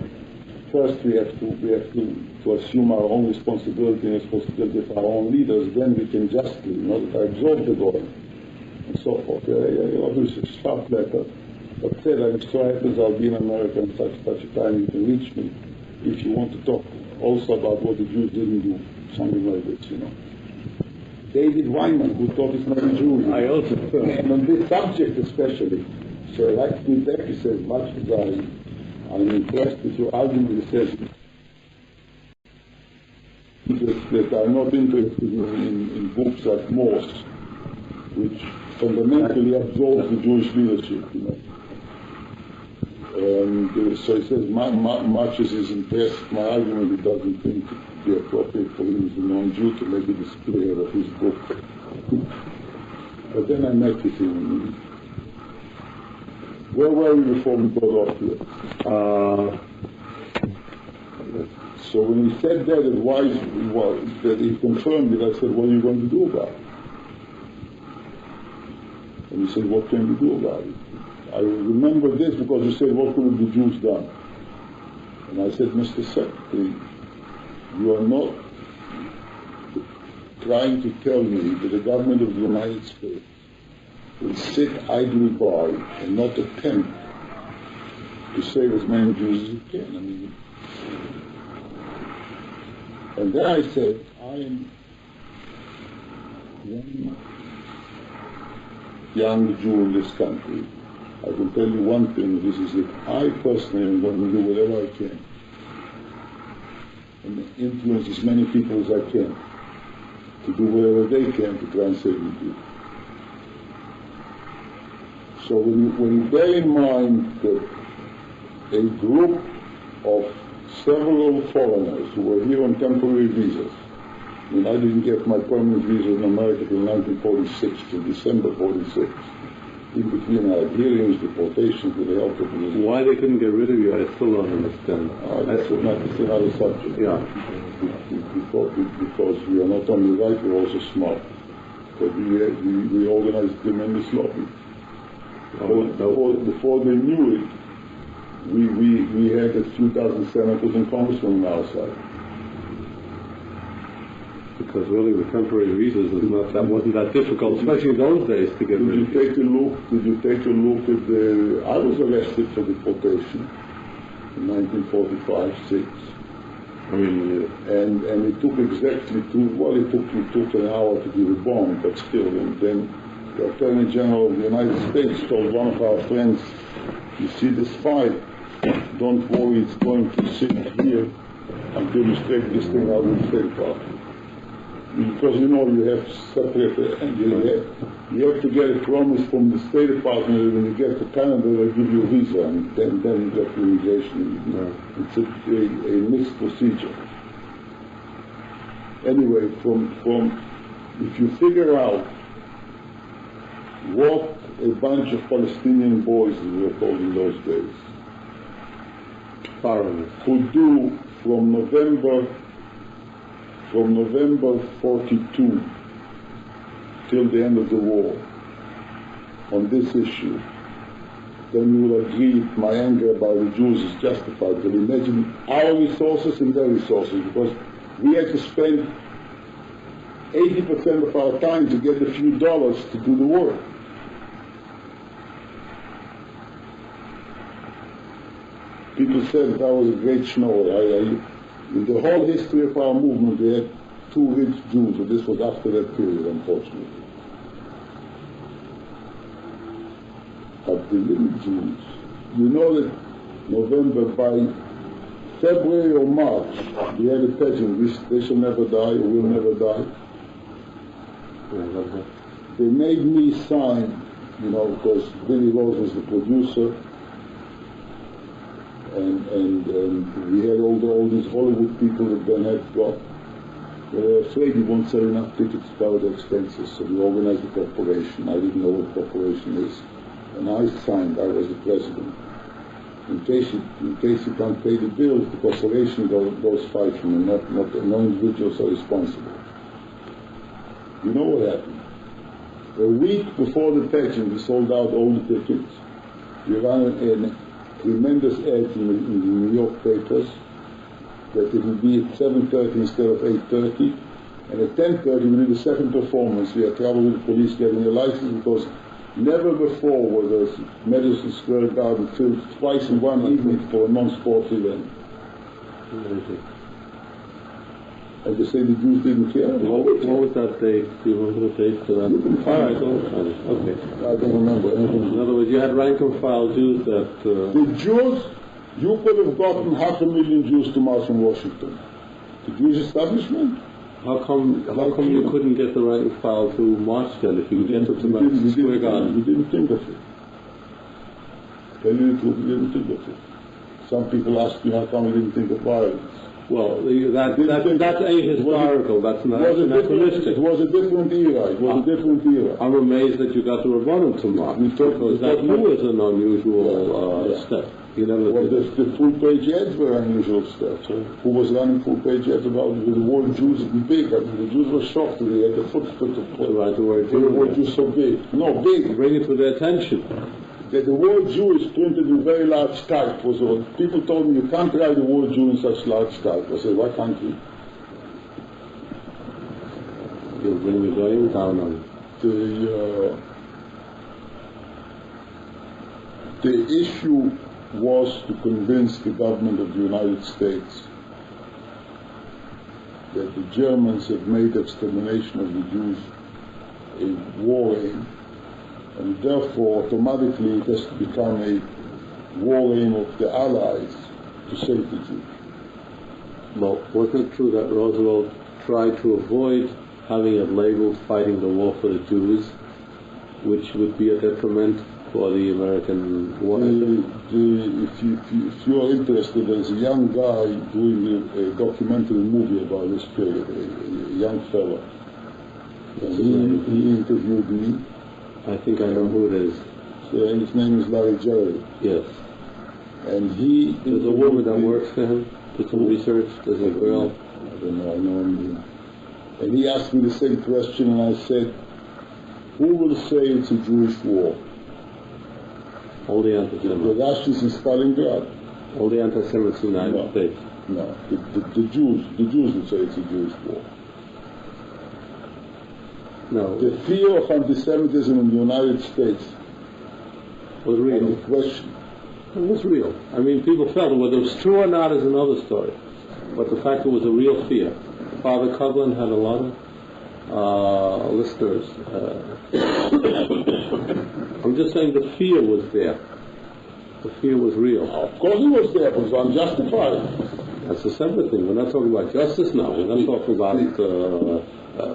first we have to assume our own responsibility and responsibility of our own leaders, then we can justly, absorb the goyim and so forth. This is a sharp letter, but said, I'm so happy I'll be in America in such a time you can reach me if you want to talk also about what the Jews didn't do, something like this, David Wyman, who taught us not a Jew. I also. And on this subject especially, so I like to back, he says, much as I'm impressed with your argument, he says, that I'm not interested in books like Morse, which fundamentally absorbs the Jewish leadership, And so he says, much as he's impressed with my argument, he doesn't think it would be appropriate for him as a non-Jew to make a display of his book. But then I met with him. Where were we before we got off here? So when he said that, that he confirmed it, I said, what are you going to do about it? And he said, what can we do about it? I remember this because he said, what could the Jews done? And I said, Mr. Secretary, you are not trying to tell me that the government of the United States will sit idly by and not attempt to save as many Jews as it can. I mean, and then I said, I am one young Jew in this country. I can tell you one thing, this is that I personally am going to do whatever I can and influence as many people as I can to do whatever they can to try and save the Jews. So when you bear in mind that a group of several foreigners who were here on temporary visas, I mean, I didn't get my permanent visa in America till 1946, till December 46. In between I had hearings, deportations with the help of the... Why they couldn't get rid of you, I still don't understand. That's another subject. Yeah. Because we are not only right, we're also smart. But we organized a tremendous lobby. Before they knew it, we had a few dozen senators and congressmen on our side. Because really with temporary visas wasn't that difficult, especially in those days to get rid of. Did you take a look at I was arrested for deportation in 1945-6. I mean, and it took exactly it took an hour to give a bond, but still, and then the Attorney General of the United States told one of our friends, you see this file, don't worry, it's going to sit here until you straighten this thing out in the State Department. Because you have to separate you have to get a promise from the State Department that when you get to Canada they'll give you a visa, and then you get the immigration. Yeah. It's a mixed procedure. Anyway, from if you figure out what a bunch of Palestinian boys, as we were called in those days, could do from November 42 till the end of the war on this issue, then you will agree my anger about the Jews is justified. But imagine our resources and their resources, because we had to spend 80% of our time to get a few dollars to do the work. People said that I was a great schnorrer. In the whole history of our movement, we had two rich Jews, and this was after that period, unfortunately. But the little Jews, you know that November, by February or March, we had a pageant, they shall never die or will never die. They made me sign, because Billy Rose was the producer, and we had all these Hollywood people that Ben had got. They were afraid we won't sell enough tickets to cover the expenses, so we organized a corporation. I didn't know what corporation is, and I signed. I was the president. In case you can't pay the bills, the corporation goes fighting, and no individuals are responsible. You know what happened? A week before the pageant, we sold out all the tickets. We ran a tremendous ad in the New York papers that it would be at 7:30 instead of 8:30, and at 10:30 we did a second performance. We had trouble with the police getting a license because never before was the Madison Square Garden filled twice in one evening for a non-sports event. And they say the Jews didn't care. What was that date? Do you remember the date for that? All right, okay. I don't remember anything. In other words, you had rank and file Jews that... The Jews, you could have gotten 500,000 Jews to march in Washington. The Jewish establishment? How come you couldn't get the rank and file to march then if you could get to Madison Square Garden? We didn't think of it. Tell you the truth, we didn't think of it. Some people ask me how come we didn't think of violence. Well, that's ahistorical. That's not anachronistic. It was a different era. I'm amazed that you got the Rabbanim to mark, because that too is an unusual step. You never did. The full-page ads were unusual stuff. Who was running full-page ads about it? The word Jews big. I mean, the Jews were shocked that they had the footprint of right, the word Jew so big. No, big. Bring it to their attention. The word Jew is printed in very large type. People told me, you can't write the word Jew in such large type. I said, why can't we? You'll bring the going down on the issue was to convince the government of the United States that the Germans had made extermination of the Jews a war aim, and therefore automatically it has to become a war aim of the Allies to save the Jews. Well, wasn't it true that Roosevelt tried to avoid having it labeled fighting the war for the Jews, which would be a detriment for the American war? If you're interested, there's a young guy doing a documentary movie about this period, a young fellow. And he interviewed me. I think I know who it is. And his name is Larry Jerry. Yes. And he... There's a woman that works for him, did some research, there's a girl. I don't know, I know him. And he asked me the same question, and I said, who will say it's a Jewish war? All the anti-Semites. The Russians in Stalingrad. All the anti-Semites in the United States. No, the Jews will say it's a Jewish war. No. The fear of anti-Semitism in the United States was real. The question. It was real. I mean, people felt it. Whether it was true or not is another story. But the fact it was a real fear. Father Coughlin had a lot of listeners. I'm just saying the fear was there. The fear was real. Of course it was there, but it was unjustified. That's a separate thing. We're not talking about justice now. We're not talking about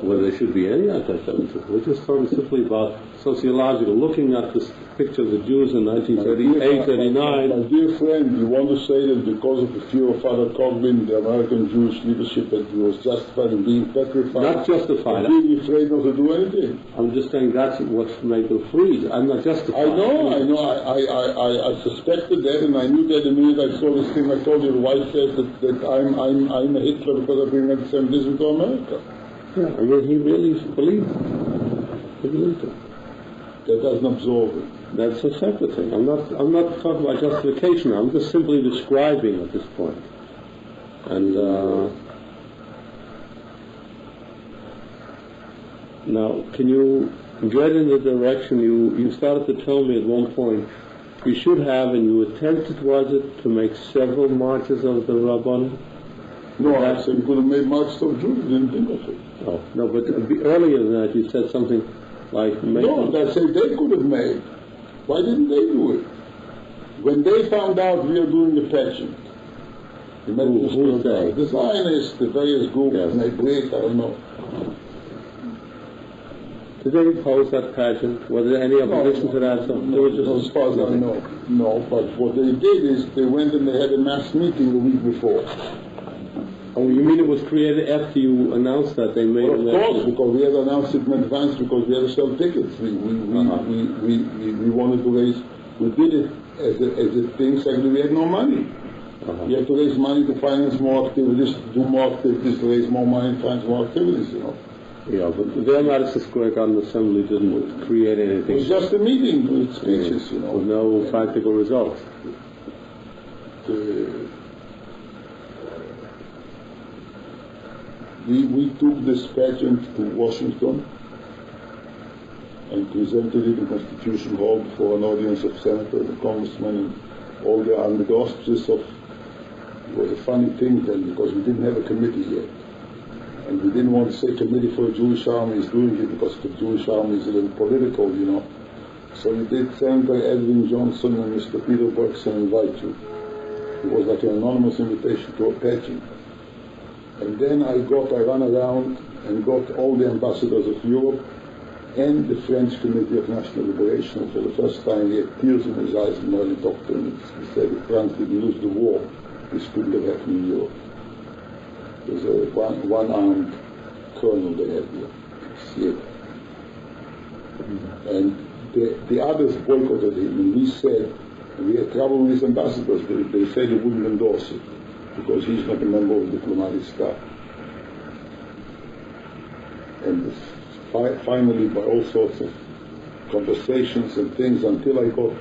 whether there should be any anti-Semitism. We're just talking simply about sociological, looking at this picture of the Jews in 1938, 39. My dear friend, you want to say that because of the fear of Father Coughlin, the American Jewish leadership, that he was justified in being petrified? Not justified. Being afraid not to do anything. I'm just saying that's what made them freeze. I'm not justified. I know. I suspected that, and I knew that the minute I saw this thing. I told you, the wife says that I'm a Hitler because I bring anti-Semitism to America. Yeah, I mean, he really believed it. He believed it. That doesn't absolve it. That's a separate thing. I'm not talking about justification. I'm just simply describing at this point. And now, can you get in the direction you started to tell me at one point you should have, and you attempted, was it, to make several marches of the Rabbanim? No, I said we could have made marches of Jews. Didn't think of it. Oh, no, but earlier than that you said something like... No, I said they could have made. Why didn't they do it? When they found out we are doing the pageant, who's they? The Zionists, the various groups, yes. And they break, I don't know. Did they oppose that pageant? Was there any opposition to that? No, as far as I know. No, but what they did is they went and they had a mass meeting the week before. Oh, you mean it was created after you announced that they made it? Of course, because we had announced it in advance because we had to sell tickets. We wanted to raise, we did it as a thing, secondly we had no money. We had to raise money to finance more activities, to do more activities, to raise more money, to finance more activities, you know. Yeah, but their Madison Square Garden Assembly didn't create anything. It was just a meeting with speeches, you know. With no practical results. We took this pageant to Washington and presented it in Constitution Hall before an audience of senators and congressmen and all the under the auspices of, it was a funny thing then because we didn't have a committee yet. And we didn't want to say committee for the Jewish Army is doing it because the Jewish Army is a little political, you know. So we did Senator Edwin Johnson and Mr. Peter Bergson invite you. It was like an anonymous invitation to a pageant. And then I ran around and got all the ambassadors of Europe and the French Committee of National Liberation. And for the first time he had tears in his eyes and he talked to me. He said, if France didn't lose the war, this couldn't have happened in Europe. There's a one-armed colonel they had here, slip. And the others boycotted him, and we said, we had trouble with his ambassadors. They said they wouldn't endorse it because he's not a member of the diplomatic staff. And finally, by all sorts of conversations and things, until I got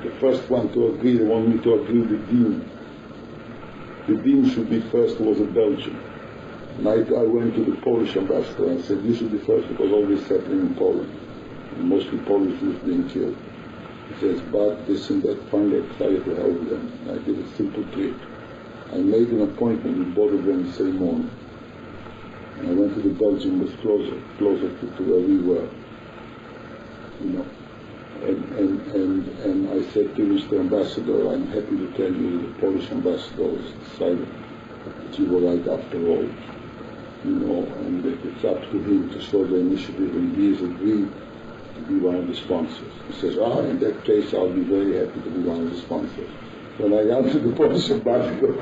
the first one to agree, they wanted me to agree with the dean. The dean should be first, was a Belgian. And I went to the Polish ambassador and said, you should be first because all this is happening in Poland. And mostly Polish Jews being killed. He says, but this and that, finally I decided to help them. And I did a simple trick. I made an appointment with both of them the same morning. And I went to the Belgian, was closer to where we were. You know. And I said to Mr. Ambassador, I'm happy to tell you the Polish ambassador has decided that you were right after all. You know, and that it's up to him to show the initiative, and he has agreed to be one of the sponsors. He says, in that case I'll be very happy to be one of the sponsors. When I got to the Polish ambassador,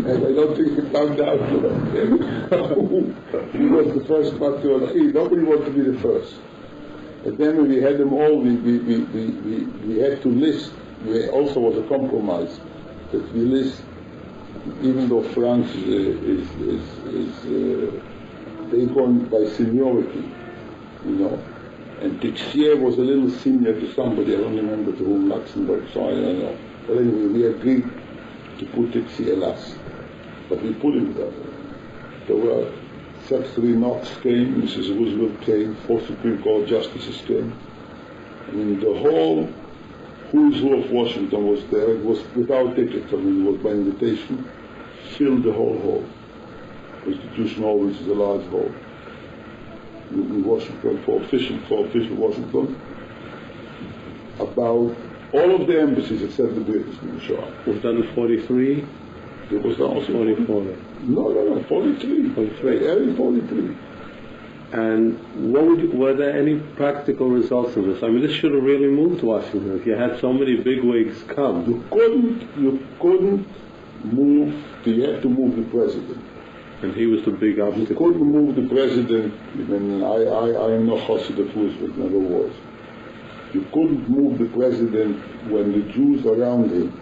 and I don't think it found out who was the first one to agree. Nobody wanted to be the first. But then when we had them all, we had to list. We also was a compromise that we list, even though France is taken by seniority, you know. And Tixier was a little senior to somebody, I don't remember to whom, Luxembourg, so I don't know. But anyway, we agreed to put Tixier last. But we put him there. There were Secretary Knox came, Mrs. Roosevelt came, 4 Supreme Court justices came. I mean, the whole who's who of Washington was there. It was without tickets, I mean, it was by invitation, filled the whole hall. Constitution Hall, which is a large hall. In Washington, for official Washington, about all of the embassies except the British didn't show up. Was that in 43? It was also 44. No, 43. 43. Early 43. And were there any practical results of this? I mean, this should have really moved Washington if you had so many bigwigs come. You couldn't move. You had to move the president. And he was the big obstacle. You couldn't move the president. And I am no chassid of Roosevelt, never was. You couldn't move the president when the Jews around him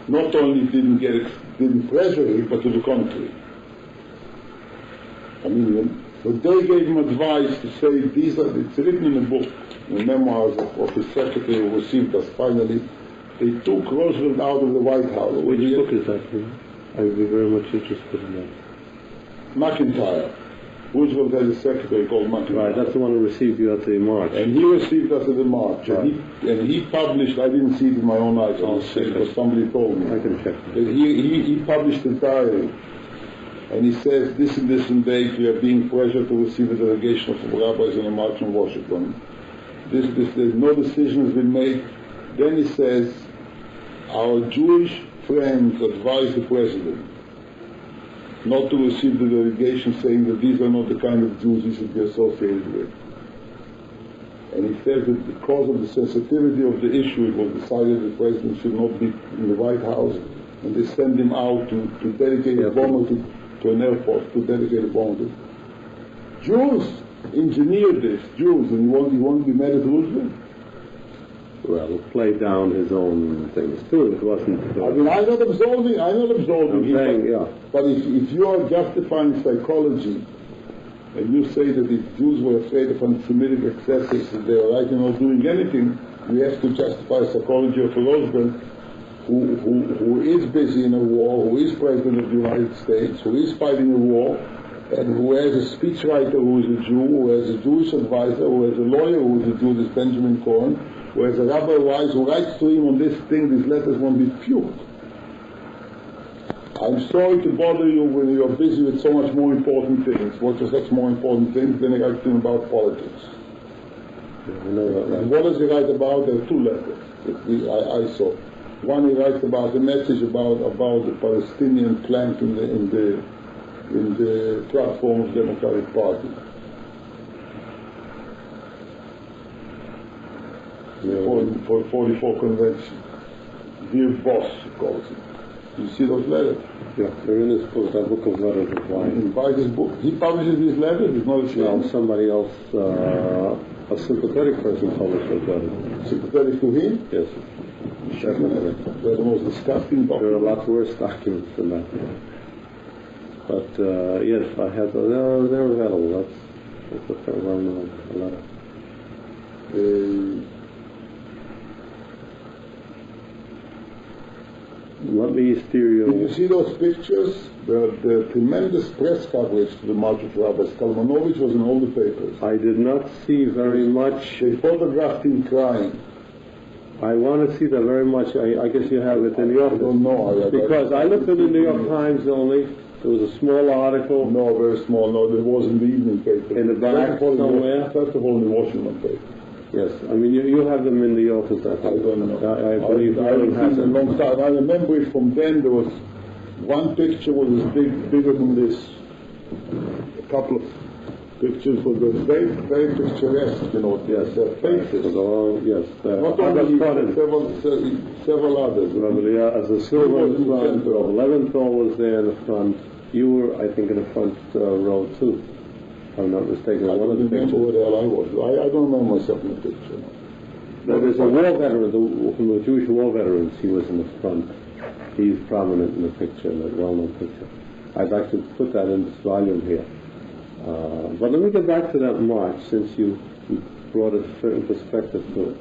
not only didn't pressure him, but to the contrary. I mean, but they gave him advice to say, it's written in a book, in memoirs of his secretary who received us finally. They took Roosevelt out of the White House. Which book is that? I would be very much interested in that. McIntyre. Roosevelt had a secretary called McIntyre. Right, that's the one who received you at the march. And he received us at the march. Right. And he published, I didn't see it in my own eyes, because somebody told me. I can check. He published a diary. And he says, this and date, we are being pressured to receive a delegation of rabbis in a march in Washington. There's no decision has been made. Then he says, our Jewish friends advise the president not to receive the delegation, saying that these are not the kind of Jews he should be associated with. And he says that because of the sensitivity of the issue, it was decided the president should not be in the White House, and they send him out to dedicate a bomber to an airport, to dedicate a bomber to. Jews engineered this, Jews, and you want to be mad at Roosevelt? Well, play down his own things too. It wasn't. I mean, I'm not absolving I'm saying, yeah. But if you are justifying psychology, and you say that if Jews were afraid of anti-Semitic excesses, that they are right in not doing anything, we have to justify psychology of a Roosevelt who is busy in a war, who is president of the United States, who is fighting a war, and who has a speechwriter who is a Jew, who has a Jewish advisor, who has a lawyer who is a Jew, this Benjamin Cohen, who has a rabbi wise who writes to him on this thing, these letters won't be puked. I'm sorry to bother you when you're busy with so much more important things. What is such more important things than he writes to him about politics? And what does he write about? There are 2 letters that I saw. One, he writes about the message about the Palestinian plank in the platform of the Democratic Party. For 44 convention. Dear boss, he calls it. You see those letters? Yeah, they're in his book, that book of letters of He wine. buys his book. He publishes these letters. He's not Well, ashamed. somebody else, a sympathetic person published those letters. Sympathetic to him. Yes, definitely. They're the most disgusting There are a documents. lot worse documents than that. But yes, I have. They're available. That's a fair well-known letter. Let me steer Did you you. see those pictures? The tremendous press coverage to the March of Rabbis. Kalmanovich was in all the papers. I did not see very much. They photographed him crying. I want to see that very much. I guess you have it in the I office. don't know. Because I looked at the New York Times only. There was a small article. No, very small. No, there was in the evening paper. In the back somewhere? First of all, in the Washington paper. Yes, I mean you have them in the office. I I don't know. I believe I haven't has seen it in a them. long time. I remember it from then. There was one picture was bigger than this. A couple of pictures were very, very picturesque. You know, Yes, their faces. yes. Not only several others. As a silver in He was in the front, center. Leventhal was there in the front. You were, I think, in the front row too. If I'm not mistaken. I One of don't the remember pictures. where the hell I was. I don't remember myself in the picture. There's a war veteran, from the Jewish war veterans. He was in the front. He's prominent in the picture, the well-known picture. I'd like to put that in this volume here. But let me get back to that march, since you brought a certain perspective to it.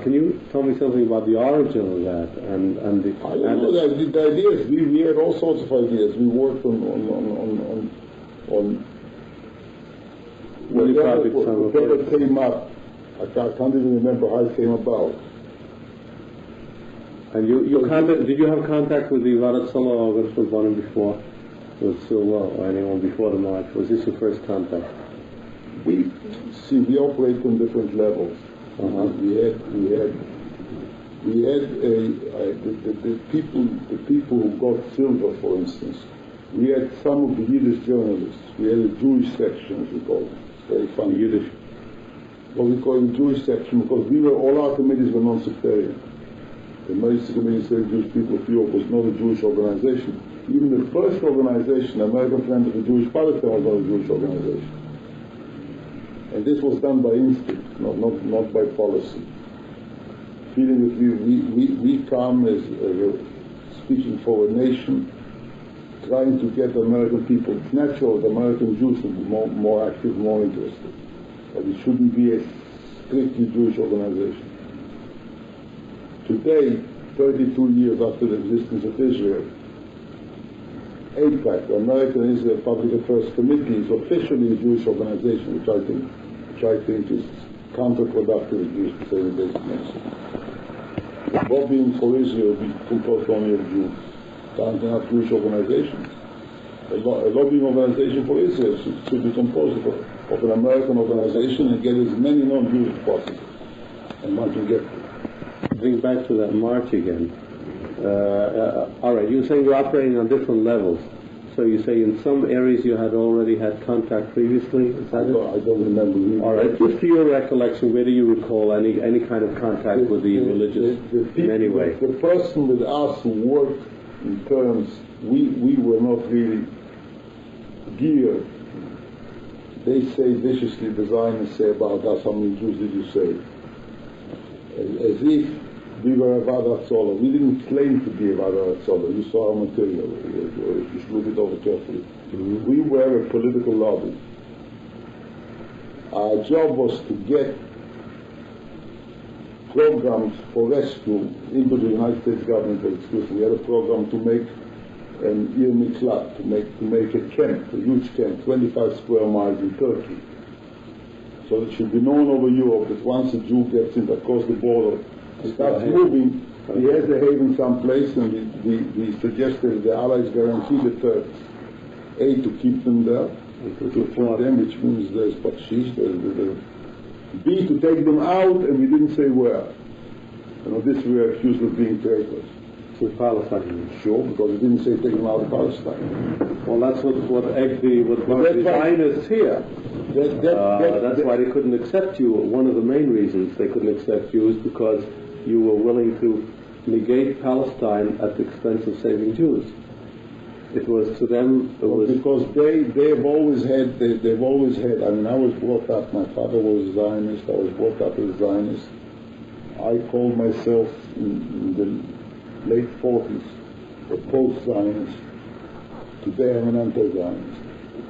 Can you tell me something about the origin of that and the? I don't know. The ideas. We had all sorts of ideas. We worked on Many projects. whatever came up. I can't even remember how it came about. And did you have contact with the Varat Sala or was one before? With Silva or anyone before the march? Was this your first contact? We operate on different levels. Uh-huh. We had the people who got silver, for instance. We had some of the Yiddish journalists. We had a Jewish section, as we call it. It's very funny. Yiddish. Well, we call it Jewish section because all our committees were non-sectarian. The Emergency Committee of Jewish People of Europe was not a Jewish organization. Even the first organization, American Friends of the Jewish Palestine, was not a Jewish organization. And this was done by instinct, not by policy. Feeling that we come as speaking for a nation, trying to get American people. It's natural that American Jews would be more active, more interested. But it shouldn't be a strictly Jewish organization. Today, 32 years after the existence of Israel, AIPAC, the American Israel Public Affairs Committee, is officially a Jewish organization, which I think is counterproductive, at least to say the basic message. Lobbying for Israel be composed only of Jews. Can't have Jewish organizations. A lobbying organization for Israel should be composed of an American organization and get as many non-Jews as possible. And one can get Bring back to that march again. All right, you're saying you're operating on different levels. So you say in some areas you had already had contact previously? Is that it? I don't remember. All right, just to your recollection, where do you recall any kind of contact with the religious in any way? The person with us who worked in terms, we were not really geared. They say viciously, the Zionists say about us, how many Jews did you say? As if we were Avad Hatzolah. We didn't claim to be Avad Hatzolah. You saw our material. You should look it over carefully. Mm-hmm. We were a political lobby. Our job was to get programs for rescue into the United States government. We had a program to make an Ir Miklat, to make a camp, a huge camp, 25 square miles in Turkey. So it should be known over Europe that once a Jew gets in across the border, starts moving, he has a haven someplace, and we suggested the Allies guarantee the Turks, A, to keep them there, to feed them, which means there's bakshish, B, to take them out, and we didn't say where. This we were accused of being traitors. To Palestine. Sure, because we didn't say take them out of Palestine. Well, that's what the Zionists here. That's why they couldn't accept you. One of the main reasons they couldn't accept you is because you were willing to negate Palestine at the expense of saving Jews. It was to them, because they've always had, I mean, I was brought up, my father was a Zionist, I was brought up as a Zionist. I called myself in the late 40s a post-Zionist. Today I'm an anti-Zionist.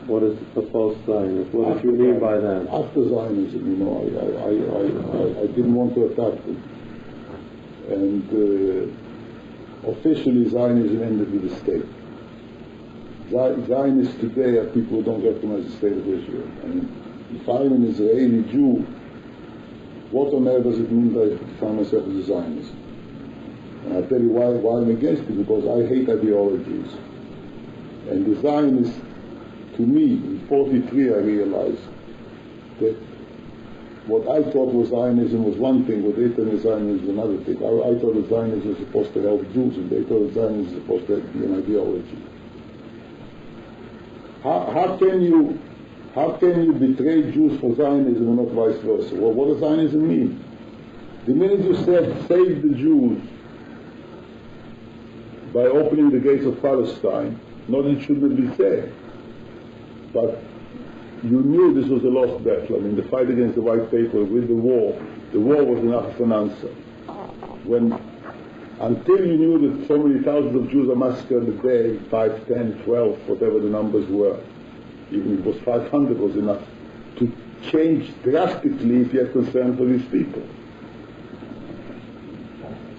What is the post-Zionist? What do you mean by that? After Zionism, you know, I didn't want to attack them. And officially Zionism ended with the state. Zionists today are people who don't recognize the state of Israel. I mean, if I'm an Israeli Jew, what on earth does it mean that I define myself as a Zionist? And I'll tell you why I'm against it, because I hate ideologies. And the Zionists, to me, in 43 I realized that what I thought was Zionism was one thing, what they thought was Zionism was another thing. I thought that Zionism was supposed to help Jews, and they thought that Zionism was supposed to be an ideology. How can you betray Jews for Zionism and not vice versa? Well, what does Zionism mean? The minute you said save the Jews by opening the gates of Palestine, not that it shouldn't be said, but you knew this was a lost battle. I mean, the fight against the white paper with the war was enough of an answer. Until you knew that so many thousands of Jews are massacred a day, 5, 10, 12, whatever the numbers were, even if it was 500 was enough to change drastically if you had concern for these people.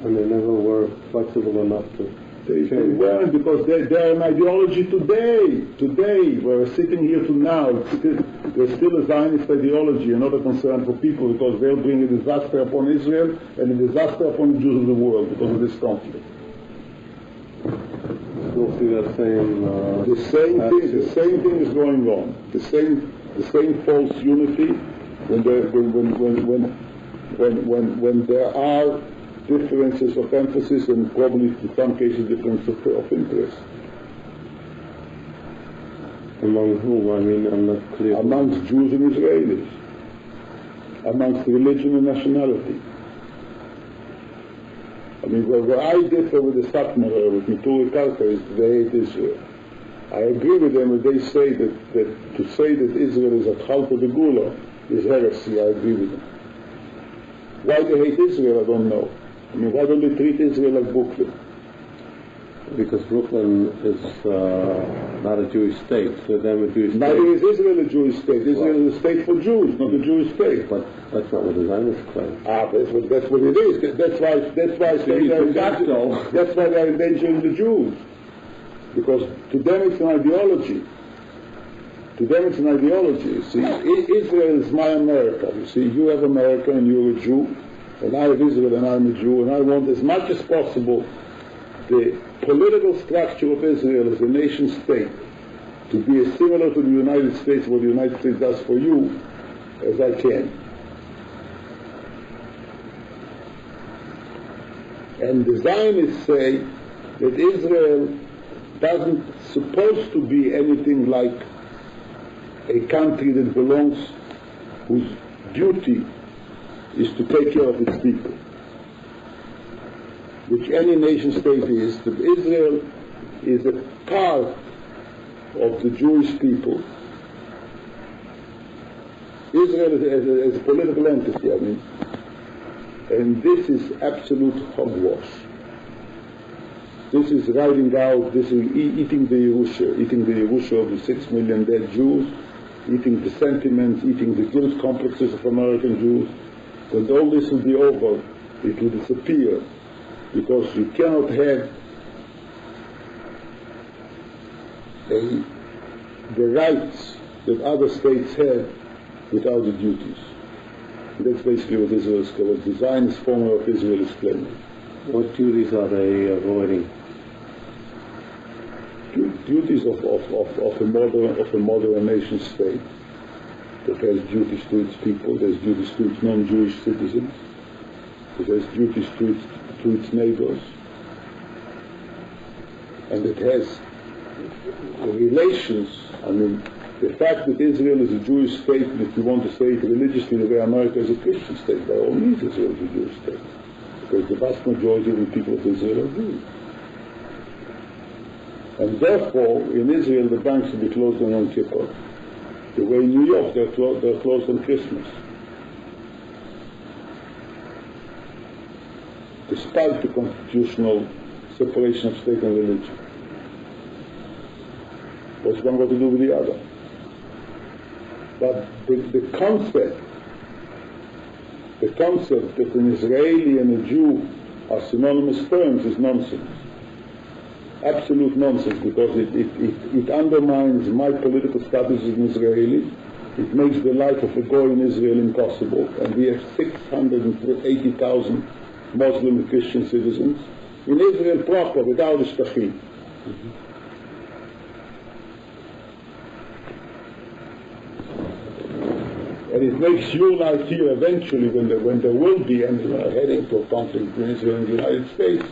And they never were flexible enough to change. They weren't, because they're an ideology today. Today, we're sitting here to now, there's still a Zionist ideology and not a concern for people, because they'll bring a disaster upon Israel and a disaster upon the Jews of the world because of this conflict. We'll see that the same thing is going on. The same false unity when there are differences of emphasis and probably in some cases differences of interest. Among whom? I mean, I'm not clear. Amongst Jews and Israelis. Amongst religion and nationality. I mean, where I differ with the Satmar, with Mituri Karka, is they hate Israel. I agree with them when they say that to say that Israel is at Chalpa de Gula is heresy. I agree with them. Why they hate Israel, I don't know. I mean, why don't they treat Israel like Brooklyn? Because Brooklyn is not a Jewish state. For them, a Jewish state. Neither is Israel a Jewish state. Israel is a state for Jews, not a Jewish state. But that's not what the Zionists claim. That's what it is. That's why I say that's why they're endangering the Jews. Because to them it's an ideology. You see, Israel is my America. You see, you have America and you're a Jew, and I have Israel and I'm a Jew, and I want as much as possible the political structure of Israel as a nation state to be as similar to the United States, what the United States does for you, as I can. And the Zionists say that Israel doesn't supposed to be anything like a country that belongs, whose duty is to take care of its people, which any nation state is. That Israel is a part of the Jewish people. Israel is a political entity, I mean, and this is absolute hogwash. This is riding out, this is eating the Yerusha of the 6 million dead Jews, eating the sentiments, eating the guilt complexes of American Jews. When all this will be over, it will disappear, because you cannot have the rights that other states have without the duties. And that's basically what Israel is called. The Zionist formula of Israel is claiming. What duties are they avoiding? Duties of a modern nation state that has duties to its people, there's duties to its non-Jewish citizens, that has duties to its neighbors, and it has relations. I mean, the fact that Israel is a Jewish state, and if you want to say it religiously, the way America is a Christian state, by all means Israel is a Jewish state. because the vast majority of the people of Israel are Jews. And therefore, in Israel, the banks will be closed on Yom Kippur. The way in New York, they're closed on Christmas. Despite the constitutional separation of state and religion. What's one got to do with the other? But the concept that an Israeli and a Jew are synonymous terms is nonsense. Absolute nonsense, because it undermines my political status as an Israeli. It makes the life of a Goy in Israel impossible. And we have 680,000 Muslim and Christian citizens in Israel proper, without the Shtachim. And it makes your life here eventually, when there will be, and we are heading to a conflict between Israel and the United States,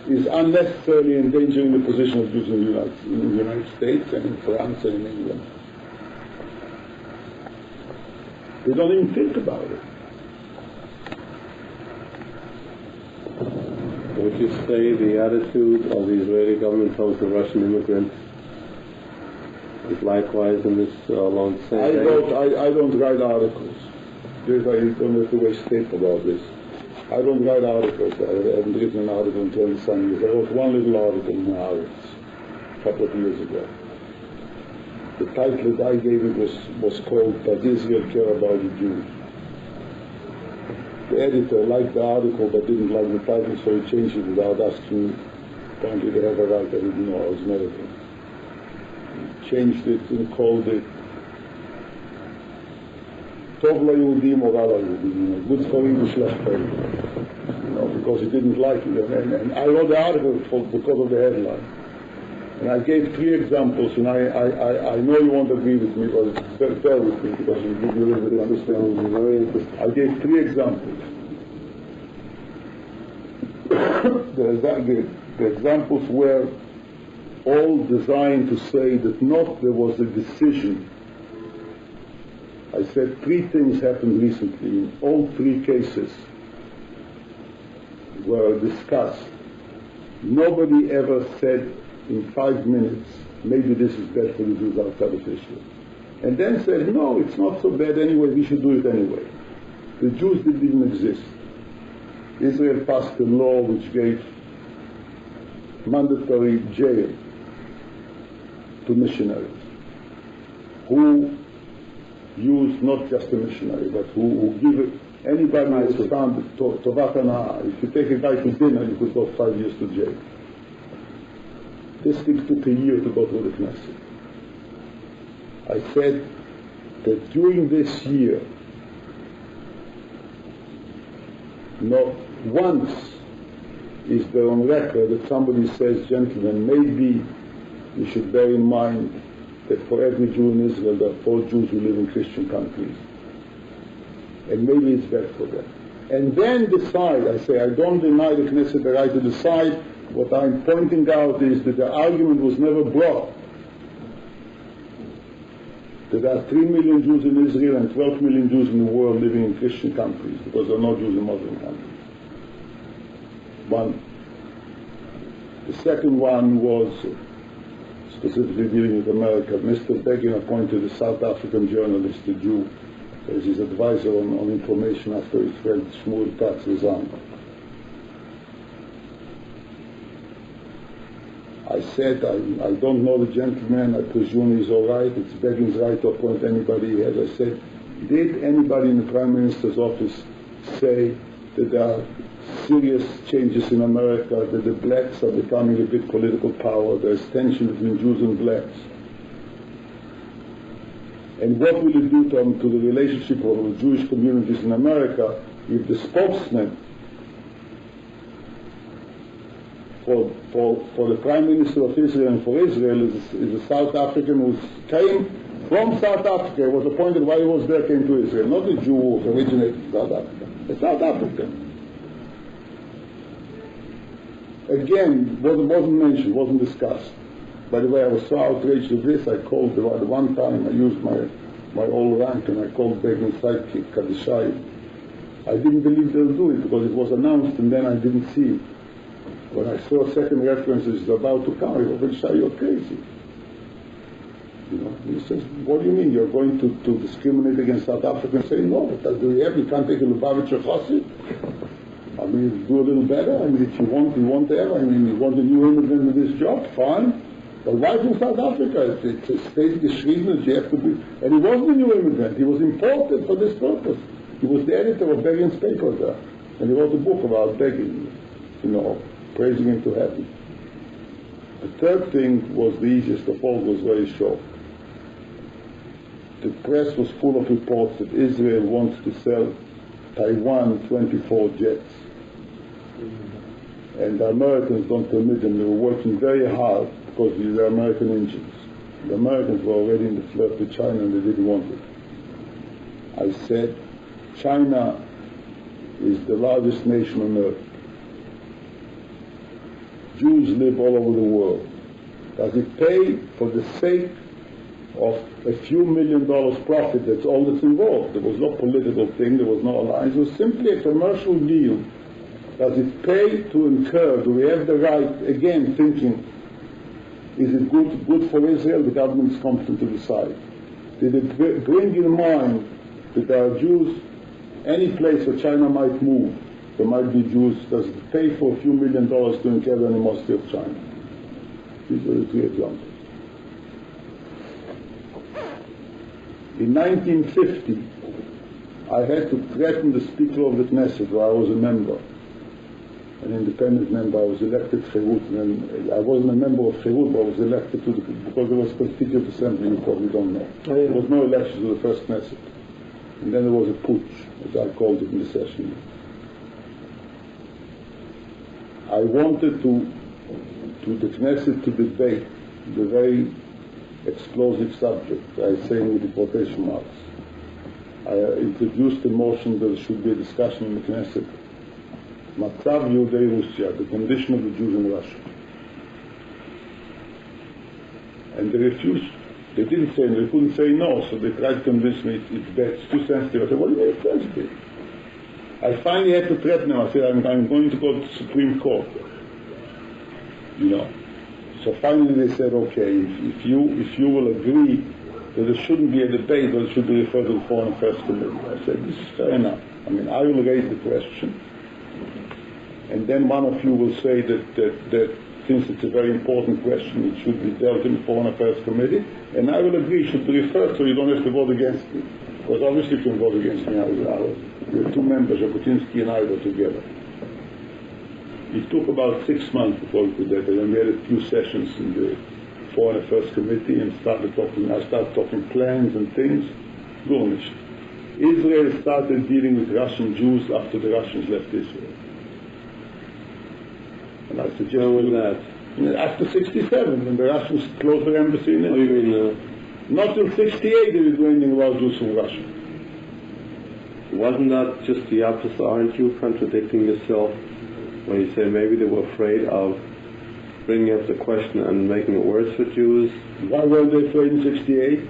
is unnecessarily endangering the position of Jews in the United States and in France and in England. They don't even think about it. Would you say the attitude of the Israeli government towards the Russian immigrants is likewise in this along the same vein? I don't write articles. I don't have to waste tape about this. I don't write articles. I haven't written an article in 20-some years. I wrote one little article in Haaretz a couple of years ago. The title that I gave it was called "Does Israel Care About the Jews?" The editor liked the article but didn't like the title, so he changed it without asking me. Apparently they have a right, I didn't know, I was American. He changed it and called it Tov LaYehudim or Ra LaYehudim, good for English, left for because he didn't like it. And I wrote the article because of the headline. And I gave 3 examples, and I know you won't agree with me, but bear with me, because it will give you a little bit of understanding. Very interesting. I gave 3 examples. The examples were all designed to say that not there was a decision. I said 3 things happened recently. In all 3 cases were discussed. Nobody ever said in 5 minutes, maybe this is bad for the Jews outside of Israel. And then said, no, it's not so bad anyway, we should do it anyway. The Jews didn't exist. Israel passed a law which gave mandatory jail to missionaries who use not just a missionary, but who give it, anybody who has found Tovat Hana'ah. If you take a guy to dinner, you could go 5 years to jail. This thing took a year to go through the Knesset. I said that during this year, not once is there on record that somebody says, gentlemen, maybe you should bear in mind that for every Jew in Israel there are 4 Jews who live in Christian countries. And maybe it's bad for them. And then decide. I say, I don't deny the Knesset the right to decide. What I'm pointing out is that the argument was never brought that there are 3 million Jews in Israel and 12 million Jews in the world living in Christian countries, because there are no Jews in Muslim countries. One. The second one was specifically dealing with America. Mr. Begin appointed a South African journalist, a Jew, as his advisor on information after his friend Shmuel Katz resigned. I said, I don't know the gentleman, I presume he's all right, it's Begin's right to appoint anybody he has. I said, did anybody in the Prime Minister's office say that there are serious changes in America, that the blacks are becoming a big political power, there's tension between Jews and blacks? And what will it do to the relationship of the Jewish communities in America if the spokesman for the Prime Minister of Israel and for Israel is a South African who came from South Africa, was appointed while he was there, came to Israel, not a Jew who originated in South Africa, a South African. Again, wasn't mentioned, wasn't discussed. By the way, I was so outraged with this, I called, at one time I used my old rank and I called Begin's sidekick, Kadishai, I didn't believe they'll do it because it was announced and then I didn't see it. When I saw second references about to come, I thought, you're crazy. You know, he says, what do you mean? You're going to discriminate against South Africa and say, no, but do we have? You can't take a Lubavitcher Chassid? I mean, do a little better. I mean, if you want there. I mean, you want a new immigrant in this job, fine. But why from South Africa? It's a state geschrieben, you have to be. And he wasn't a new immigrant. He was imported for this purpose. He was the editor of Begin's paper there. And he wrote a book about Begin, you know, praising him to heaven. The third thing was the easiest of all, was very short. The press was full of reports that Israel wants to sell Taiwan 24 jets. And the Americans don't permit them. They were working very hard because these are American engines. The Americans were already in the flirt with China and they didn't want it. I said, China is the largest nation on earth. Jews live all over the world. Does it pay for the sake of a few $1 million profit? That's all that's involved. There was no political thing, there was no alliance. It was simply a commercial deal. Does it pay to incur? Do we have the right, again, thinking, is it good for Israel? The government's competent to decide. Did it bring in mind that there are Jews, any place where China might move, there might be Jews? Does it pay for a few $1 million to incur the animosity of China? These are the three examples. In 1950, I had to threaten the Speaker of the Knesset, where I was a member, an independent member. I was elected Cherut, and I wasn't a member of Cherut, but I was elected because there was a Constituent Assembly, you probably don't know. Oh, yeah. There was no election to the first Knesset. And then there was a putsch, as I called it in the session. I wanted the Knesset to debate the very explosive subject, I say with the quotation marks. I introduced a motion that there should be a discussion in the Knesset. Matzav Yehudei Russia, the condition of the Jews in Russia. And they refused. They didn't say, they couldn't say no, so they tried to convince me it's bad, it's too sensitive. I said, what do you mean it's sensitive? I finally had to threaten them. I said, I'm going to go to the Supreme Court. You know. So finally they said, okay, if you will agree that there shouldn't be a debate, but it should be referred to the Foreign Affairs Committee. I said, this is fair enough. I mean, I will raise the question, and then one of you will say that since it's a very important question, it should be dealt in the Foreign Affairs Committee, and I will agree it should be referred so you don't have to vote against me. Because obviously you can vote against me. We have two members, Jabotinsky and I, were together. It took about 6 months before we could do it, and we had a few sessions in the Foreign Affairs Committee and I started talking plans and things. Gornish. Israel started dealing with Russian Jews after the Russians left Israel. And I suggest that after 67, when the Russians closed their embassy in Israel. Not till 68 they were doing anything about Jews from Russia. Wasn't that just the opposite? Aren't you contradicting yourself when you say maybe they were afraid of bringing up the question and making it worse for Jews? Why were they afraid in 68?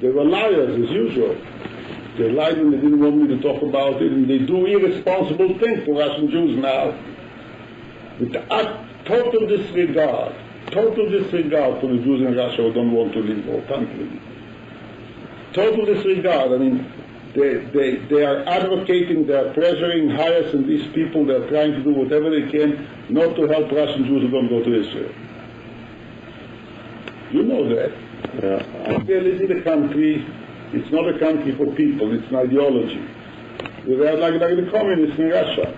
They were liars, as usual. They lied when they didn't want me to talk about it, and they do irresponsible things to Russian Jews now. With total disregard for the Jews in Russia who don't want to leave our country. Total disregard. I mean, they are advocating, they are pressuring Hayes and these people, they are trying to do whatever they can not to help Russian Jews who don't go to Israel. You know that. Yeah. Israel isn't a country, it's not a country for people, it's an ideology. They are like the communists in Russia.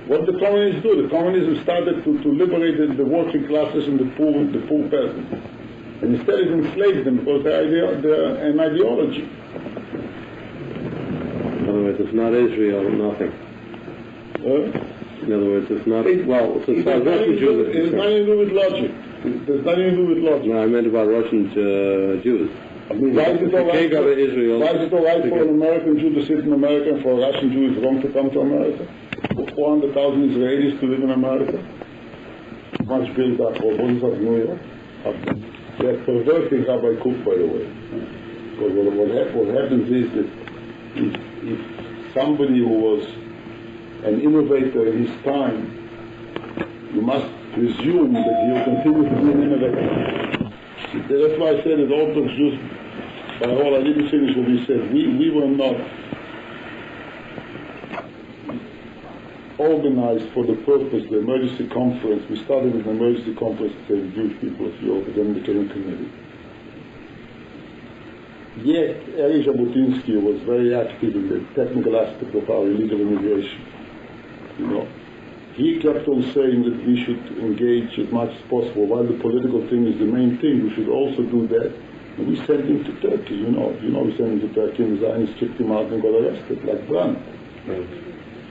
What did the communists do? The communism started to liberate the working classes and the poor peasants. And instead it enslaved them because they're an ideology. In other words, it's not Israel, nothing. In other words, it's not... It has nothing to do with logic. There's nothing to do with logic. No, I meant about Russian Jews. I mean, why is it all right for an American Jew to sit in America and for a Russian Jew it's wrong to come to America? For 400,000 Israelis to live in America? Much built up. Or what is that, New York? They are perverting Rabbi Kook, by the way. Because what happens is that if somebody who was an innovator in his time, you must presume that he will continue to be an innovator. That's why I said that Orthodox Jews, by all, I didn't finish what we said. We were not organized for the purpose, the emergency conference. We started with an emergency conference to save Jewish people of Europe, and then became a committee. Yet, Eli Jabotinsky was very active in the technical aspect of our illegal immigration. You know, he kept on saying that we should engage as much as possible. While the political thing is the main thing, we should also do that. And we sent him to Turkey. You know, we sent him to Turkey, and the Zionists kicked him out and got arrested, like Brandt. Right.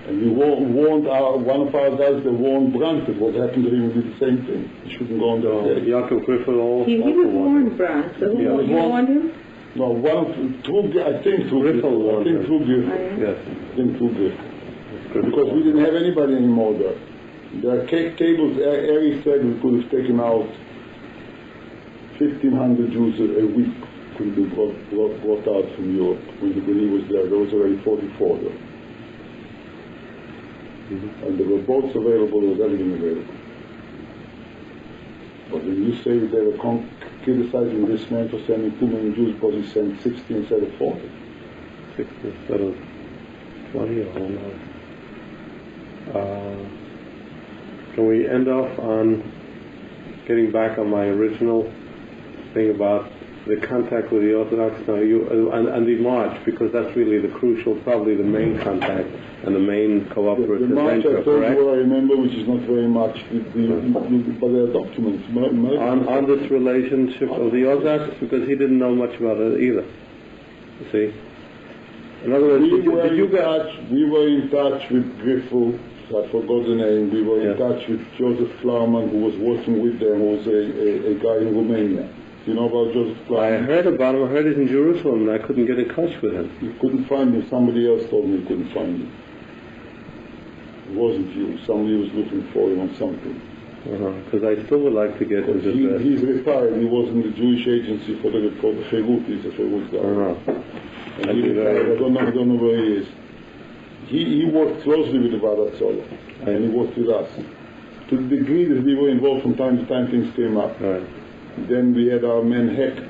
And we warned one of our guys that warned Brandt that what happened to him would be the same thing. He shouldn't go on that day. Jakob Griffel He was warned Brandt. So who warned him? No, I think through Griffel. Yes. I think through Griffel. Because we didn't have anybody anymore there. There are cables. Ari said we could have taken out 1,500 Jews a week could be brought out from Europe when he was there. There was already 44 there. Mm-hmm. And there were boats available, there was everything available. But when you say that they were criticizing this man for sending 2 million Jews because he sent 60 instead of 40. 60 instead of 20 or no? Can we end off on getting back on my original thing about the contact with the Orthodox now, and the march, because that's really the crucial, probably the main contact and the main cooperative the march venture, I told correct? you I remember, which is not very much, but there are documents. On this relationship of the Orthodox, because he didn't know much about it either. You see? In other words, we were in touch with Griffel, I forgot the name. We were in touch with Joseph Klarman, who was working with them, who was a guy in Romania. Do you know about Joseph Klarman? I heard about him. I heard he's in Jerusalem, and I couldn't get in touch with him. You couldn't find him. Somebody else told me you couldn't find him. It wasn't you. Somebody was looking for him on something. Because I still would like to get his address. He's retired. He was in the Jewish agency for the Ferut. He's a Ferut guy. And he retired. I don't know where he is. He worked closely with the Vadatzola, and he worked with us. To the degree that we were involved from time to time, things came up. Right. Then we had our man Hecht,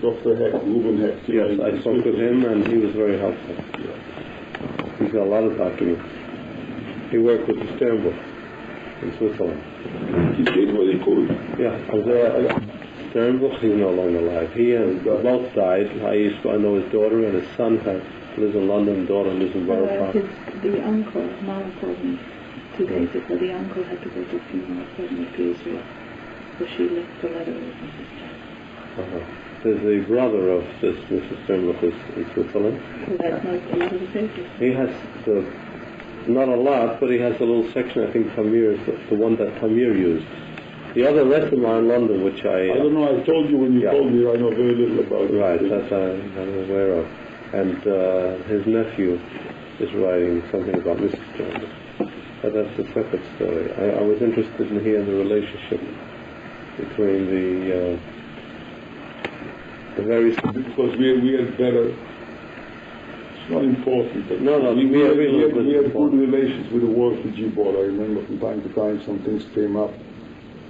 Dr. Hecht, Ruben Hecht. Yes, I spoke with him, and he was very helpful. Yeah. He's got a lot of documents. He worked with the Sternbuch in Switzerland. He did what he could. Yeah, I was there. Sternbuch, he's no longer alive. He and both died. I know his daughter and his son lives in London, daughter lives in Borough Park. The uncle, Mom told me 2 days ago, the uncle had to go to a funeral to Israel. So she left a letter with Mrs. There's the brother of this Mrs. Sternbuch in Switzerland. Who has no clue to the papers. He has not a lot, but he has a little section, I think Tamir is the one that Tamir used. The other rest of them are in London, which I don't know, I told you when you told me, I know very little about it. Right, that's I'm aware of. And his nephew is writing something about Mrs. Sternbuch. But that's a separate story. I was interested in hearing the relationship between the various... Because we had better... It's not important. But no, we had good relations with the World Refugee Board. I remember from time to time some things came up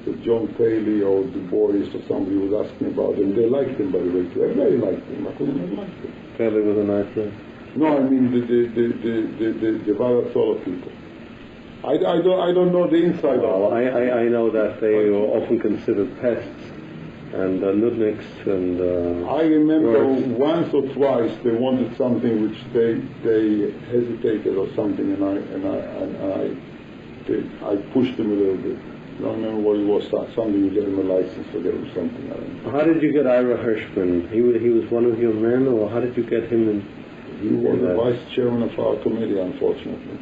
that John Paley or Du Bois or somebody was asking about them. They liked him, by the way, too. Everybody liked him. I couldn't have liked him. Paley was a nice man. No, I mean the Vadatzola people. I don't know the inside. Well, I know that they were often considered pests and nudniks and. I remember once or twice they wanted something which they hesitated or something, and I pushed them a little bit. I don't remember what it was. Something to get him a license or get him something. I don't know. How did you get Ira Hirschman? He was one of your men, or how did you get him in? He was the vice chairman of our committee, unfortunately.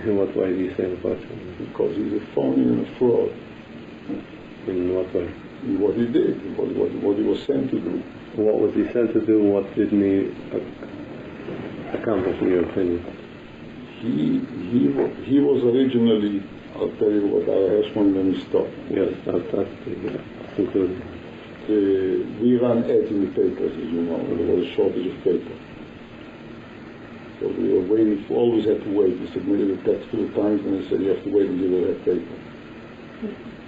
In what way do you say unfortunately? Because he's a phony and a fraud. In what way? In what he did, what he was sent to do. What was he sent to do? What didn't he accomplish, in your opinion? He was originally, I'll tell you what, Ira Hirschman, let me stop. Yes, that's the conclusion. we ran ads in the papers, as you know. There was a shortage of paper. So we were waiting, always had to wait. We submitted a text to the Times and they said you have to wait until we have paper.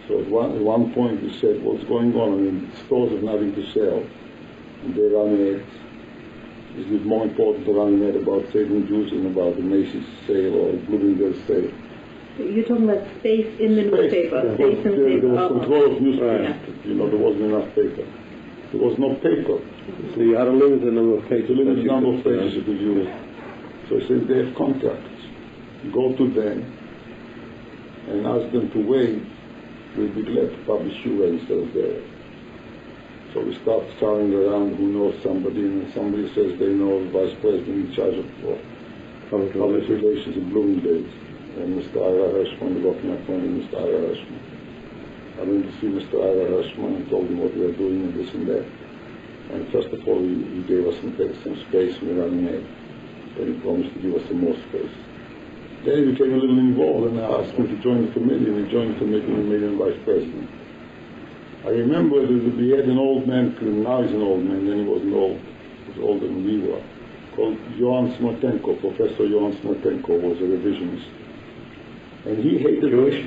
So at one point we said, what's going on? I mean, stores have nothing to sell. And they run ads. Is it more important to run an ad about saving Jews than about the Macy's sale or Bloomingdale's sale? You're talking about space in the newspaper. Yeah. Space in the There paper. was control of newspapers. Yeah. You know, there wasn't enough paper. There was no paper. So you had a limited number of pages. A limited number of pages you could use. So I said, they have contracts. Go to them and ask them to wait. We'll be glad to publish you instead of there. So we start scouring around who knows somebody, and somebody says they know the vice president in charge of public relations in Bloomingdale's, and Mr. Ira Hirschman, the working appointed Mr. Ira Hirschman. I went to see Mr. Ira Hirschman and told him what we were doing and this and that. And first of all, he gave us some space and we ran an ad. And he promised to give us some more space. Then he became a little involved and I asked him to join the committee, and he joined the committee and made him vice president. I remember that we had an old man, now he's an old man, then he wasn't old, he was older than we were, called Johann Smotenko. Professor Johann Smotenko was a revisionist. And he hated Jewish?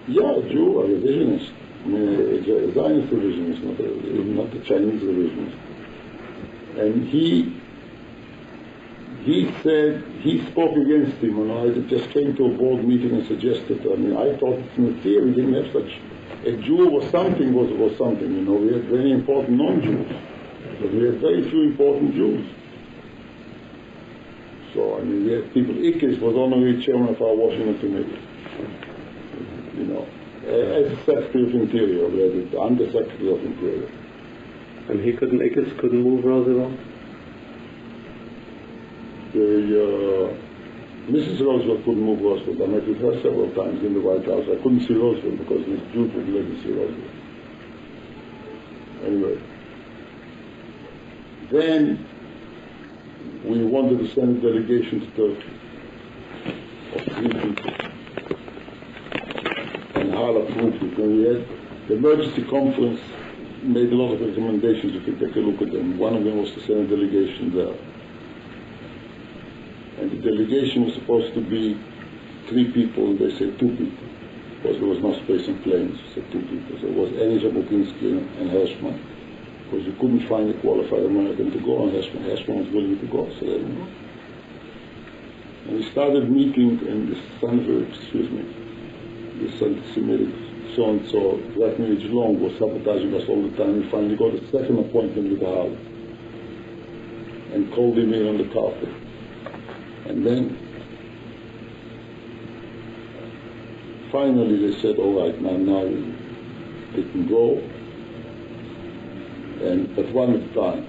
Yeah, a Jew, a revisionist. I mean, a Zionist revisionist, not a Chinese revisionist. And he said, he spoke against him, and I just came to a board meeting and suggested, I mean, I thought in theory we didn't have such, a Jew was something, was something, you know, we had very important non-Jews, but we had very few important Jews. So, I mean, we had people, Ickes was honorary chairman of our Washington committee, you know, as Secretary of Interior, we had the Under-Secretary of Interior. And Ickes couldn't move Roosevelt? Mrs. Roosevelt couldn't move Roosevelt. I met with her several times in the White House. I couldn't see Roosevelt because these Jews would let me see Roosevelt. Anyway, then we wanted to send a delegation to Turkey of 3 people. And Hal approved it. And we had the emergency conference made a lot of recommendations. You can take a look at them. One of them was to send a delegation there. And the delegation was supposed to be 3 people, and they said 2 people, because there was no space in planes. So 2 people. So it was Annie Jabotinsky and Hirschman, because you couldn't find a qualified American to go, and Hirschman was willing to go. So they went. And we started meeting, and this anti-Semitic so-and-so, Breckinridge Long, was sabotaging us all the time. We finally got a second appointment with Hal, and called him in on the carpet. And then, finally they said, all right, now they can go, but one at a time.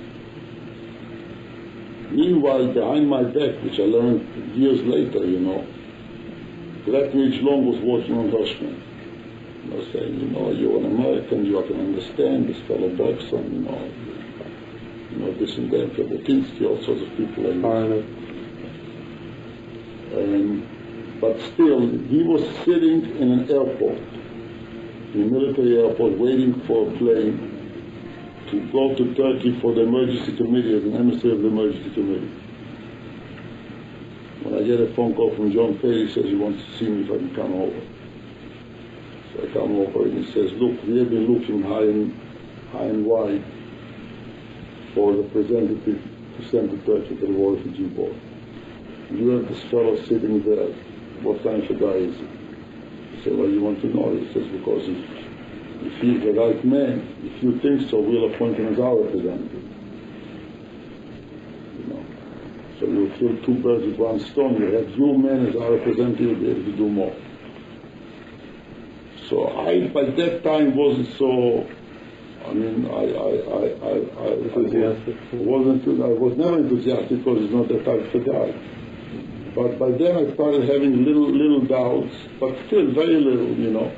Meanwhile, behind my back, which I learned years later, you know, Breckinridge Long was working on Hirschman. You know, saying, you know, you're an American, you can understand this fellow Bergson, you know, this and that, Jabotinsky, all sorts of people like that. But still, he was sitting in an airport, in a military airport, waiting for a plane to go to Turkey for the emergency committee, as an emissary of the emergency committee. When I get a phone call from John Paley, he says he wants to see me if I can come over. So I come over and he says, look, we have been looking high and wide for a representative to send to Turkey to the War Refugee Board. You have this fellow sitting there. What kind of a guy is he? I said, well, you want to know? He says, because if he's the right man, if you think so, we'll appoint him as our representative. You know. So you'll kill 2 birds with 1 stone. You have you men as our representative, you'll be able to do more. So I, by that time, wasn't so, I mean, enthusiastic. I was never enthusiastic because he's not that type of a guy. But by then I started having little doubts, but still very little, you know.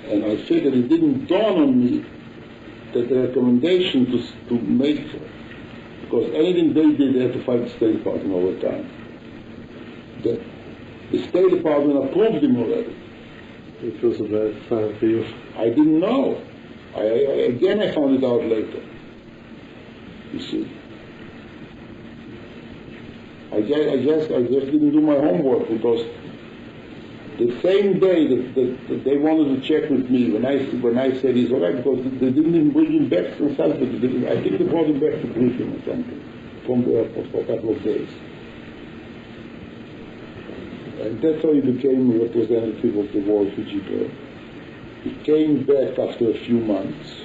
And I figured it didn't dawn on me that the recommendation to make, because anything they did, they had to fight the State Department all the time. The State Department approved him already. It was a bad time for you. I didn't know. Again, I found it out later. You see, I just didn't do my homework, because the same day that they wanted to check with me, when I said he's all right, because they didn't even bring him back themselves, but I think they brought him back to briefing or something from the airport for a couple of days. And that's how he became a representative of the War Refugee Board. He came back after a few months,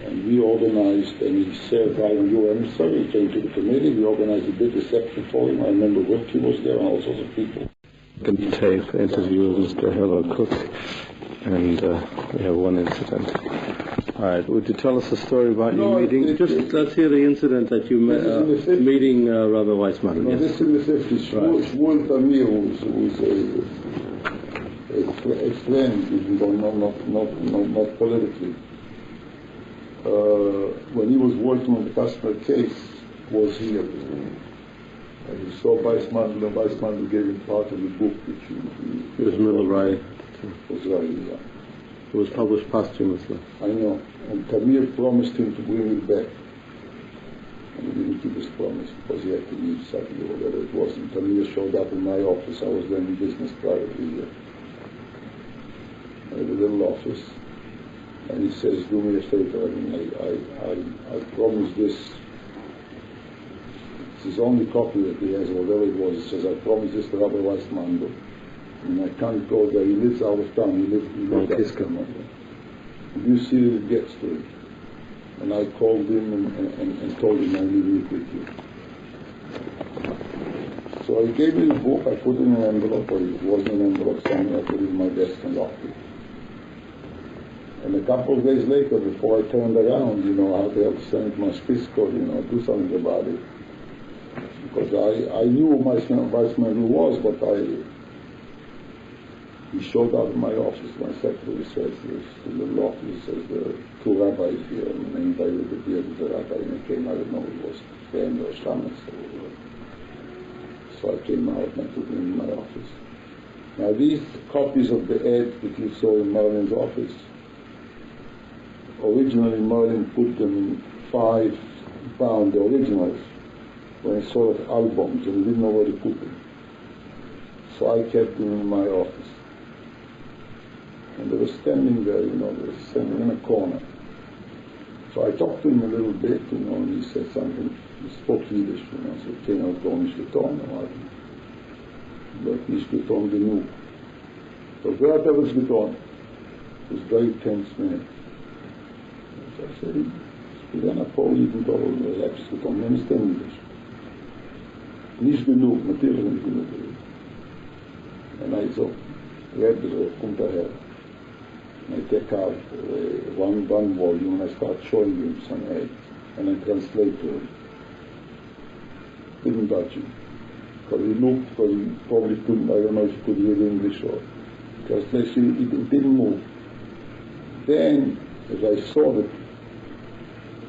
and we organized, and he served by the UN. So he came to the committee, we organized a big reception for him. I remember Wilkie was there and all sorts of people. The tape interview with Mr. Hillel Kook, and we have one incident. All right, would you tell us a story about your meeting? Just let's hear the incident that you met, meeting Rabbi Weissman. No, yes. This is in the 50s. Shmuel Tamir, who's a friend, even though not politically. When he was working on the customer case, was here. And he saw Weissman gave him part of the book which It was Miller was right, yeah. It was published posthumously. I know. And Tamir promised him to bring it back. And he didn't keep his promise because he had to leave Saturday or whatever it was. And Tamir showed up in my office. I was then in business privately here. I had a little office. And he says, do me a favor. I mean, I promise this. It's his only copy that he has, or whatever it was. He says, I promise this to Rabbi Weissman. And I can't go there. He lives out of town. He lives out of town. You see that it gets to him. And I called him and told him I leave it with you. So he gave me the book. I put it in an envelope, or it wasn't an envelope somewhere. I put it in my desk and locked it. And a couple of days later, before I turned around, I had to send it to my Spisco, do something about it. Because I knew who Weissman was, but he showed up in my office. My secretary says, in the little office, says, the two rabbis here, and I invited the beer with the rabbi, and I came, I don't know, it was friend or shaman, so I came out and I took him in my office. Now these copies of the ad that you saw in Merlin's office, originally Merlin put them in 5-pound, the originals, were in sort of albums, and he didn't know where to put them. So I kept them in my office. And they were standing there, they were standing in a corner. So I talked to him a little bit, and he said something. He spoke Yiddish, I said, "Ken ich gar nicht getan, aber nicht getan genug." So wer hat was getan? It was a very tense man. So I said, "Ich bin ein paar Jiden da, und er hat es getan, ich understand Yiddish." Nicht genug, natürlich nicht genug. And I said, "Red, kommt daher." And I take out one volume and I start showing him some ads, and I translate to him. Didn't touch him. Because he looked, because he probably couldn't, I don't know if he could read English or translation, it didn't move. Then, as I saw that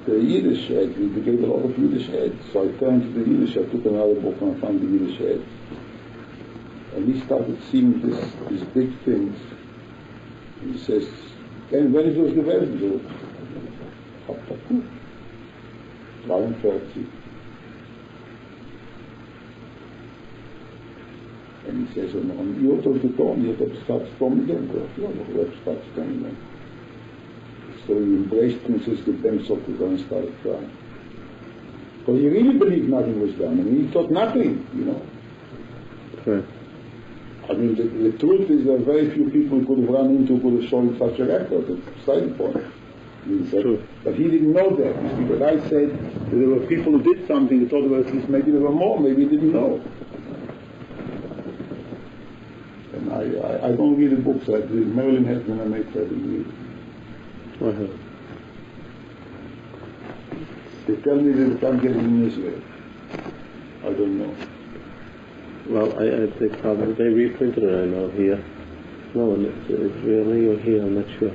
the Yiddish ads, we gave a lot of Yiddish ads, so I turned to the Yiddish, I took another book and I found the Yiddish ads. And he started seeing these big things. He says, "And when ist das gewesen?" So, hab das gut. 43. And he says, "And you have to tell me, you have to start from again." You have to start from again. So he embraced him, says, "The banks of the gun," and started crying. Because he really believed nothing was done. I mean, he thought nothing, Right. I mean, the truth is that very few people could have run into, could have shown such a record, a starting point. True. But he didn't know that. But I said that there were people who did something, who thought about this, maybe there were more, maybe he didn't know. And I don't read the books. Marilyn has been a mate for every I have. They tell me that they can't get it in Israel. I don't know. Well, I think probably they reprinted it, I know, here. No, it's Israeli or here, I'm not sure.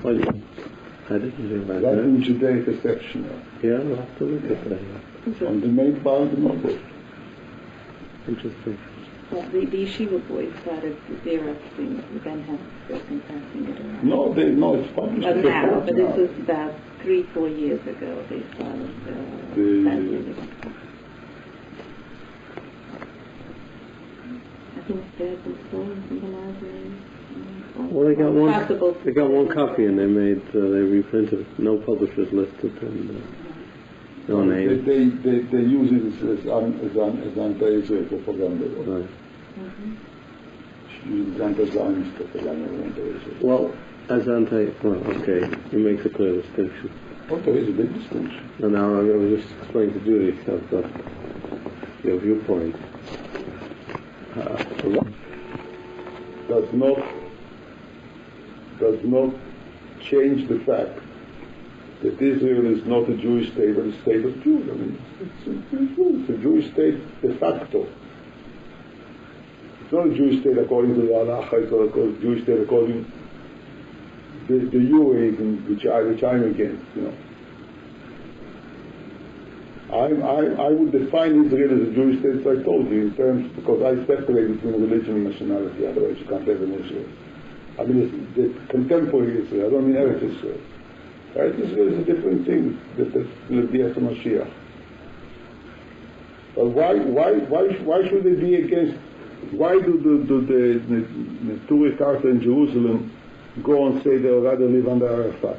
Well, I didn't realize That's that. in Judaic section. Yeah, I'll have to look at that. On the main part of the novel. Interesting. Well, the yeshiva boys started their upstream, then had spoken passing it around. No, it's published. But now, but this was about 3-4 years ago they started passing it. I think Dad was stolen from the library. Well, they got one copy and they reprinted. No publishers listed and no name. They use it as anti-Israel propaganda. Right. Use it as anti-Zionist propaganda. Anti-Israel. Well, okay, it makes a clear distinction. Oh, there is a big distinction. And now I was just explaining to Judy your viewpoint. Does not change the fact that Israel is not a Jewish state, but a state of Jews. I mean, it's a Jewish state de facto. It's not a Jewish state according to the halacha, it's not a Jewish state according to the Judaism, which I'm against, you know. I would define Israel as a Jewish state, as I told you, in terms, because I separate between religion and nationality, otherwise you can't have an Israel. I mean, it's the contemporary Israel, I don't mean Eretz Israel. Eretz Israel is a different thing, that's the Mashiach. But why should they be against, why do the Turek Arthur in Jerusalem go and say they'll rather live under Arafat?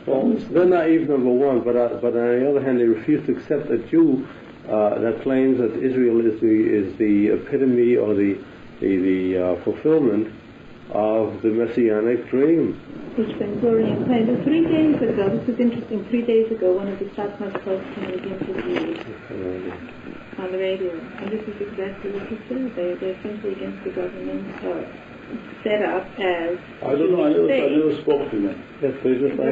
Well, they're naive, number one, but on the other hand, they refuse to accept a Jew that claims that Israel is the epitome or the fulfillment of the Messianic dream. Which Ben-Gurion claimed. 3 days ago, this is interesting, 3 days ago, one of the Satmar close came interviewed on the radio, and this is exactly what he said. They're simply against the government set up as I don't know, I never spoke to them. Yes, this was a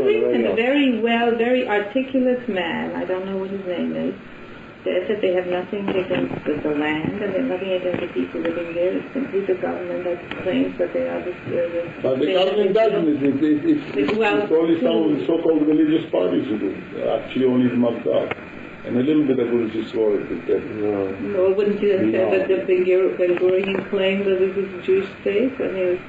recent, a very articulate man, I don't know what his name is, says that they have nothing against the land and they have nothing against the people living there. It's simply the government that claims that they are the but the government doesn't. It's only some of the so-called religious parties who do. Actually only the Magdal. And a little bit of religious royalty. No, wouldn't you have said that the Ben-Gurion claimed that it was a Jewish state? I mean, it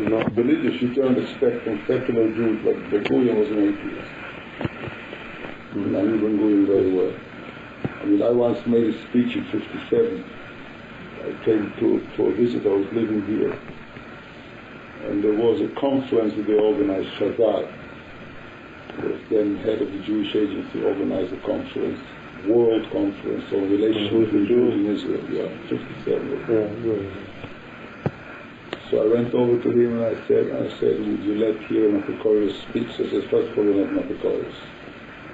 was, Not religious, you turn the spectrum, secular Jews, like Ben-Gurion was an atheist. I knew Ben-Gurion very well. I mean, I once made a speech in 57. I came to a visit, I was living here. And there was a conference that they organized, Shazad. Was then head of the Jewish agency, organized a conference, world conference on relations with Jews in Israel. 57. So I went over to him and I said, would you let Hillel Kook speak? So I said, first of all, you're not Kook.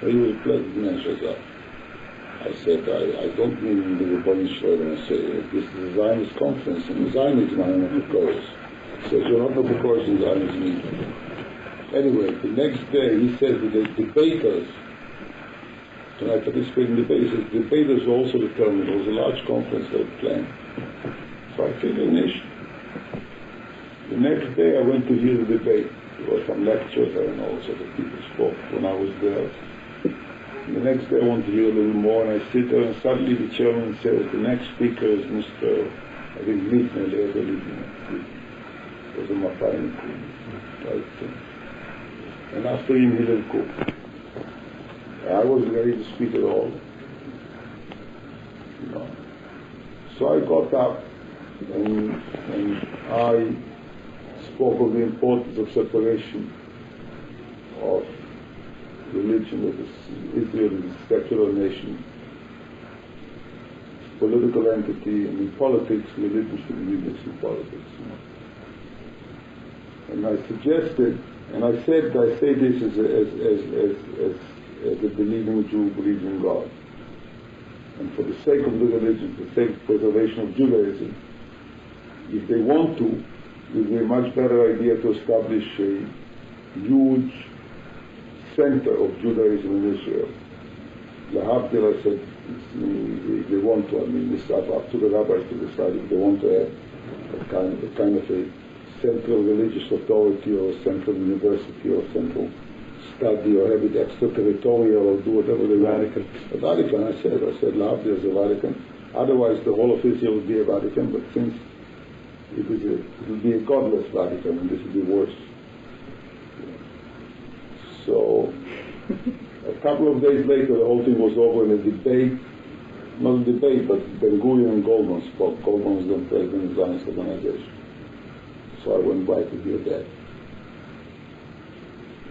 He was a pleasant man, Shazad. I said, I don't mean the Rebbeinu Shalom. I said, this is a Zionist conference, and Zionism are not Kook. He says, you're not Kook in Zionism either. Anyway, the next day he said that the debaters, and I participated in debates, the debaters were also determined. There was a large conference they were planned. So I figured a nation. The next day I went to hear the debate. There were some lectures, I don't know, so the people spoke when I was there. And the next day I wanted to hear a little more, and I sit there and suddenly the chairman says, the next speaker is Mr. I think Liebner, It was a Mafayim. And after him, Hillel Kook. I wasn't ready to speak at all. No. So I got up and I spoke of the importance of separation of religion, that Israel is a secular nation, political entity, and in politics, religion should be mixed in politics. And I suggested, and I say this as a believing Jew believes in God. And for the sake of the religion, for the sake of preservation of Judaism, if they want to, it would be a much better idea to establish a huge center of Judaism in Israel. Lahavdil, I said, if they want to, I mean, it's up to the rabbis to decide if they want to have a kind of a central religious authority or a central university or a central study or have it extraterritorial or do whatever they want. Vatican. The Vatican, I said, love, there's a Vatican. Otherwise, the whole of Israel would be a Vatican, but since it will be a godless Vatican, and this will be worse. So, a couple of days later, the whole thing was over in a debate, not a debate, but Ben Gurion and Goldman spoke. Goldman was then president of the Zionist organization. So I went by to hear that.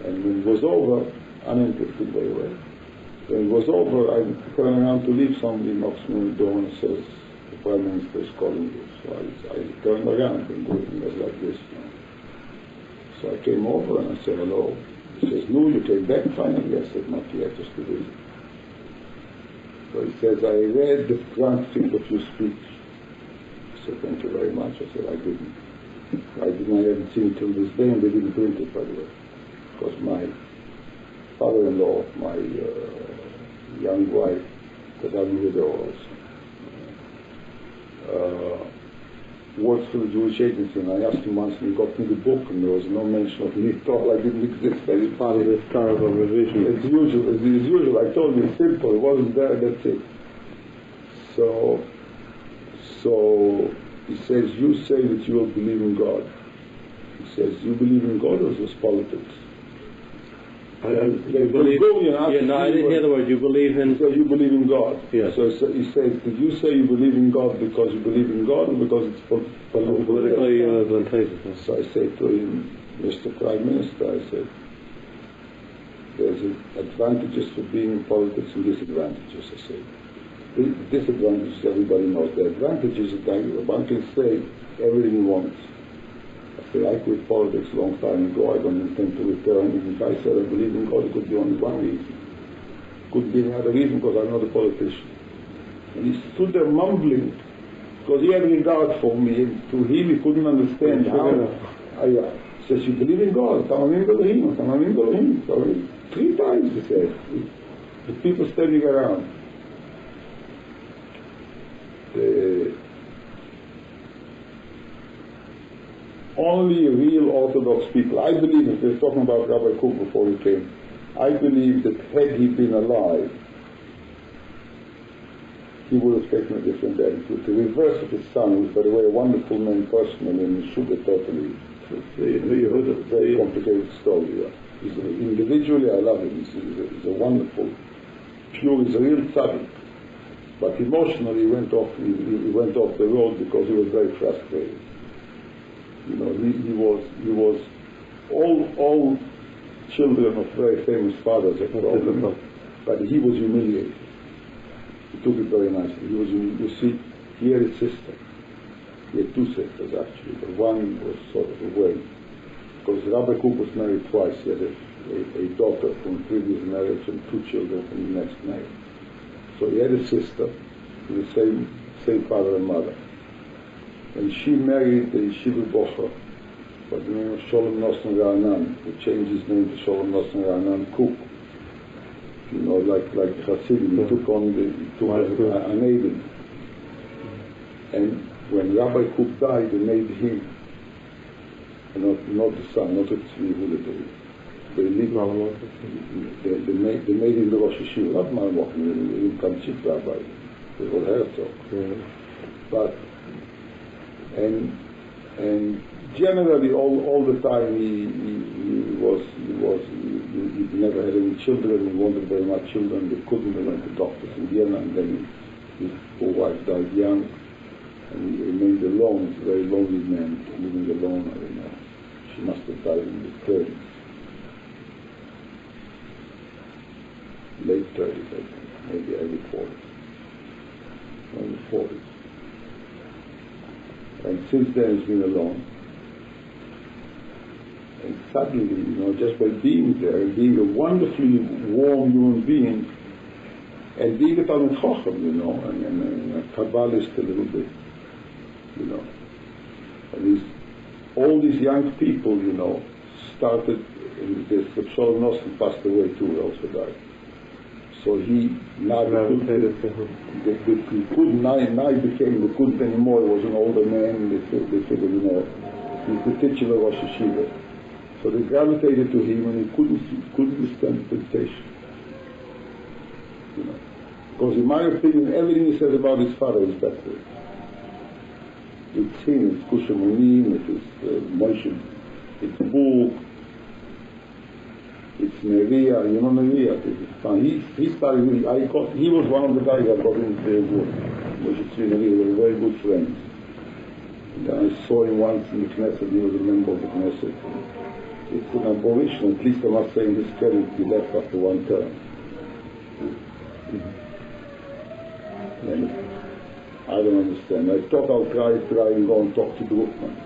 And when it was over, uninterested by the way, when it was over, I turned around to leave, somebody knocks me on the door and says, the Prime Minister is calling you. So I turned around and Gurion was like this. So I came over and I said, hello. He says, no, you came back finally? I said, not yet, just to visit. So he says, I read the transcript of your speech. I said, thank you very much. I said, I haven't seen it till this day, and they didn't print it, by the way. Because my father-in-law, my young wife, because I'm widow also, works for the Jewish agency, and I asked him once, and he got me the book, and there was no mention of me at all. I didn't exist. I didn't Part of the historical revision. As usual. I told you, it's simple. It wasn't there, that's it. So he says, you say that you will believe in God. He says, you believe in God, or is this politics? I didn't hear the word. You believe in... He says, you believe in God. Yes. So he says, did you say you believe in God because you believe in God, or because it's politically advantageous? So I say to him, Mr. Prime Minister, I said, there's advantages for being in politics and disadvantages, I said. The disadvantages everybody knows. The advantages is that one can say everything he wants. I said, I quit politics a long time ago. I don't intend to return. And if I said I believe in God, it could be only one reason. It could be another reason because I'm not a politician. And he stood there mumbling because he had regard for me. And to him, he couldn't understand how. He says, you believe in God? Tamamim Elohim, Tamamim Elohim. So 3 times he said. The people standing around. Only real Orthodox people, I believe, if we're talking about Rabbi Kook before he came, I believe that had he been alive, he would have taken a different attitude. The reverse of his son, who is, by the way, a wonderful man personally, and Sugar totally, it's a very complicated story. Yeah. Individually, I love him. He's a wonderful, pure, he's a real tzaddik. But emotionally, he went off the road because he was very frustrated. You know, he was all children of very famous fathers have problems, but he was humiliated. He took it very nicely. You see, he had a sister. He had 2 sisters actually, but one was sort of away. Because Rabbi Kook was married twice. He had a daughter from previous marriage and 2 children from the next marriage. So he had a sister with the same father and mother. And she married the Yeshiva Bocher by the name of Sholem Nosson Ra'anan, who changed his name to Sholem Nosson Ra'anan Kook. You know, like Hasidim, he took on an Aiden. And when Rabbi Kook died, they made him, not the son, not the Tzvi Hulid. They made him the Rosh Hashiva, not Malmoch, he became chief rabbi. It was Herzog. Yeah. But and generally all the time he never had any children. He wanted very much children. They couldn't. They went to doctors in Vienna, and then his poor wife died young, and he remained alone. He's a very lonely man, living alone. I don't know. She must have died in the 30s, late 30s, I think, maybe early 40s. In the 40s. And since then he's been alone. And suddenly, just by being there and being a wonderfully warm human being and being a Talmid Chacham, and a Kabbalist a little bit, And all these young people, started, and this Sholem Nosson passed away too, he also died. So he now couldn't anymore. He was an older man. They figured, he's the titular Rosh Hashiva. So they gravitated to him, and he couldn't withstand the temptation. You know. Because in my opinion, everything he says about his father is backward. It's him, it's Kushamonim, it is Moshe, it's Buk, it's Neria, you know Neria. He started really, he was one of the guys I got into the war. Moshe Tzvi Neria, we were very good friends. And then I saw him once in the Knesset, he was a member of the Knesset. It's an abolition, at least I must say in his credit, he left after one term. And I don't understand. I thought I'll try and go and talk to Druckmann.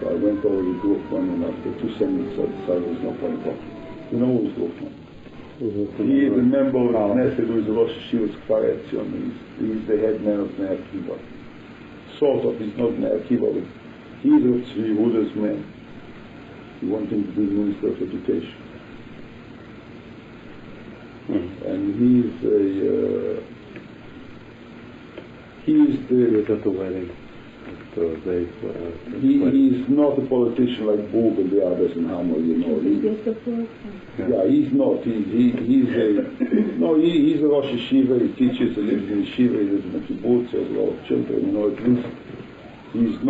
So I went over to Druckmann, and after 2 sentences I decided there's no point talking. You know who's Druckmann? He is a member of the Knesset who is the Rosh Yeshiva's Kfar Etzion. He's the head man of Bnei Akiva. Sort of, he's not Bnei Akiva, but he's a Tzvi Yehuda's man. He wanted him to be Minister of Education. And he's at the wedding. He's not a politician like Bug and the others in Hammer, you know. He's not. He's a Rosh Yeshiva. He teaches, he lives in Yeshiva, he lives in a kibbutz, he has a lot of children, you know. At least he's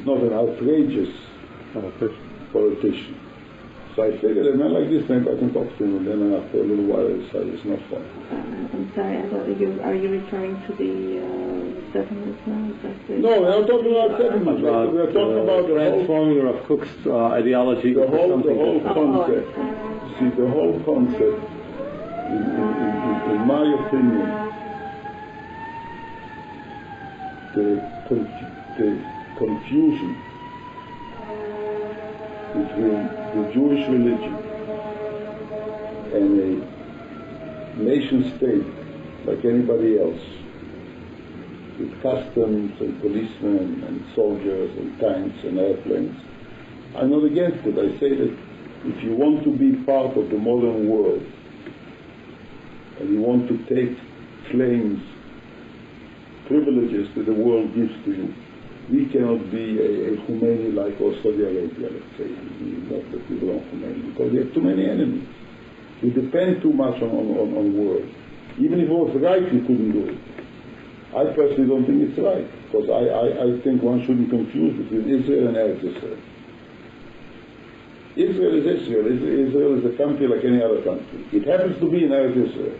not an outrageous politician. So I figured a man like this, maybe I can talk to him, and then after a little while I decided it's not fun. I'm sorry, I thought are you referring to the settlements now? No, we're not talking about settlements. We're talking about the transforming of Cook's ideology. The whole concept. See, the whole concept, in my opinion, the confusion between the Jewish religion and a nation state like anybody else, with customs and policemen and soldiers and tanks and airplanes. I'm not against it. I say that if you want to be part of the modern world and you want to take claims, privileges that the world gives to you, we cannot be a Khomeini-like or Saudi Arabia, let's say. Not that we belong to Khomeini, because we have too many enemies. We depend too much on world. Even if it was right, we couldn't do it. I personally don't think it's right, because I think one shouldn't confuse between Israel and Eretz Israel. Israel is Israel. Israel is a country like any other country. It happens to be in Eretz Israel.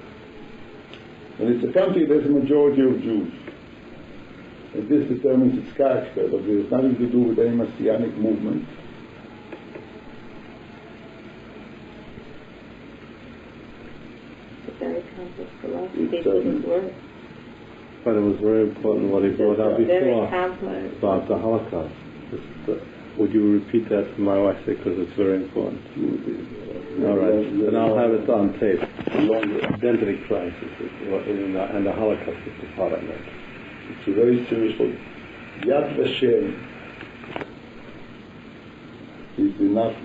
And it's a country that has a majority of Jews. And this determines its character, but it has nothing to do with any Messianic movement. It's a very complex philosophy. It didn't work. But it was very important what he brought up before complex. About the Holocaust. Would you repeat that for my wife, because it's very important? All right, and I'll have it on tape. Identity crisis and the Holocaust is the part of it. It's a very serious one. Yad Vashem is enough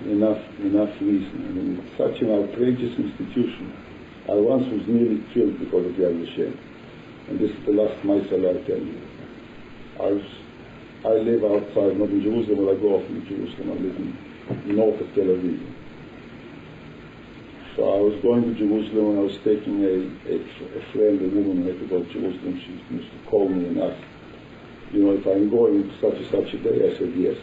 reason. I mean, it's such an outrageous institution. I once was nearly killed because of Yad Vashem. And this is the last Maisel I tell you. I live outside, not in Jerusalem, but I go off in Jerusalem. I live in north of Tel Aviv. So I was going to Jerusalem and I was taking a friend, a woman who had to go to Jerusalem. She used to call me and ask, if I'm going such and such a day. I said yes.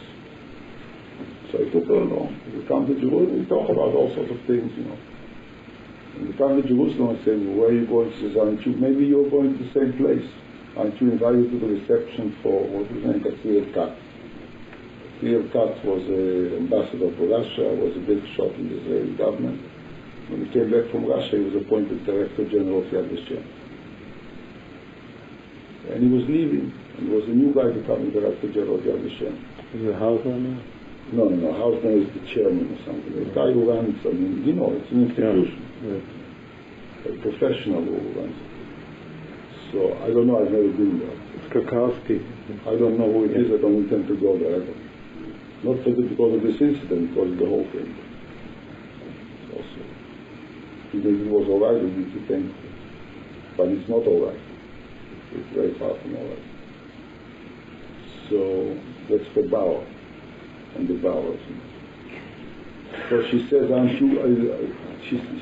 So I took her along. We come to Jerusalem, we talk about all sorts of things, And we come to Jerusalem, I said, where are you going? She says, maybe you're going to the same place. Aren't you invited to the reception for, what was his name, Hillel Kook? Hillel Kook was an ambassador for Russia, was a big shot in the Israeli government. When he came back from Russia, he was appointed Director General of Yad Vashem. And he was leaving, and there was a new guy becoming Director General of Yad Vashem. Is it Hausner now? No. Hausner is the chairman or something. The guy who runs, it's an institution. Yeah. A professional who runs it. So, I don't know, I've never been there. It's Kukowski. I don't know who it is, I don't intend to go there ever. Not because of this incident, because of the whole thing. Also, even if it was alright, we need to think, but it's not alright. It's very far from alright. So, that's the Bauer and the Bauers. So she says,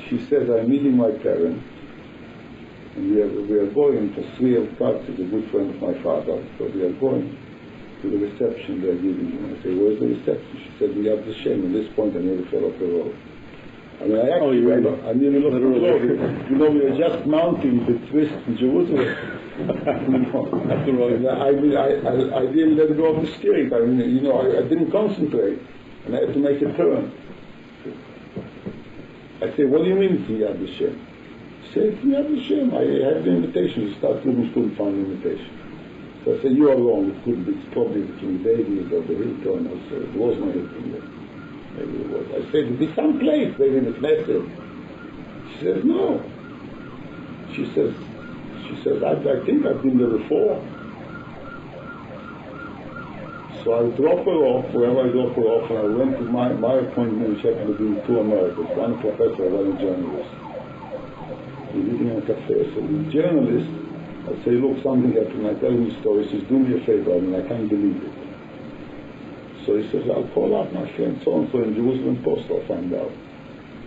she says, I'm meeting my parents, and we are going for 3 o'clock. She's a good friend of my father, so we are going to the reception they're giving me. I say, where's the reception? She said, we have the shame. At this point, I nearly fell off the road. I mean, I nearly lost the road. You know, we were just mounting the twist in Jerusalem. I didn't let go of the steering. I mean, you know, I didn't concentrate, and I had to make a turn. I say, what do you mean it's Yad Vashem? She said, it's Yad Vashem. I have the invitation. She started looking, couldn't find the invitation. So I said, you are wrong. It couldn't be. It's probably between David or the Hilton. I said, it was not Hilton yet. Maybe it was. I said, it'd be some place, maybe in the Knesset. She says, no. She says, I think I've been there before. So I dropped her off, wherever I dropped her off, and I went to my appointment, which happened to be 2 Americans, one a professor, one a journalist. We're eating in a cafe. So the journalist, I say, look, something happened. I tell him the story. He says, do me a favor. I mean, I can't believe it. So he says, I'll call up my friend so-and-so in Jerusalem Post, I'll find out.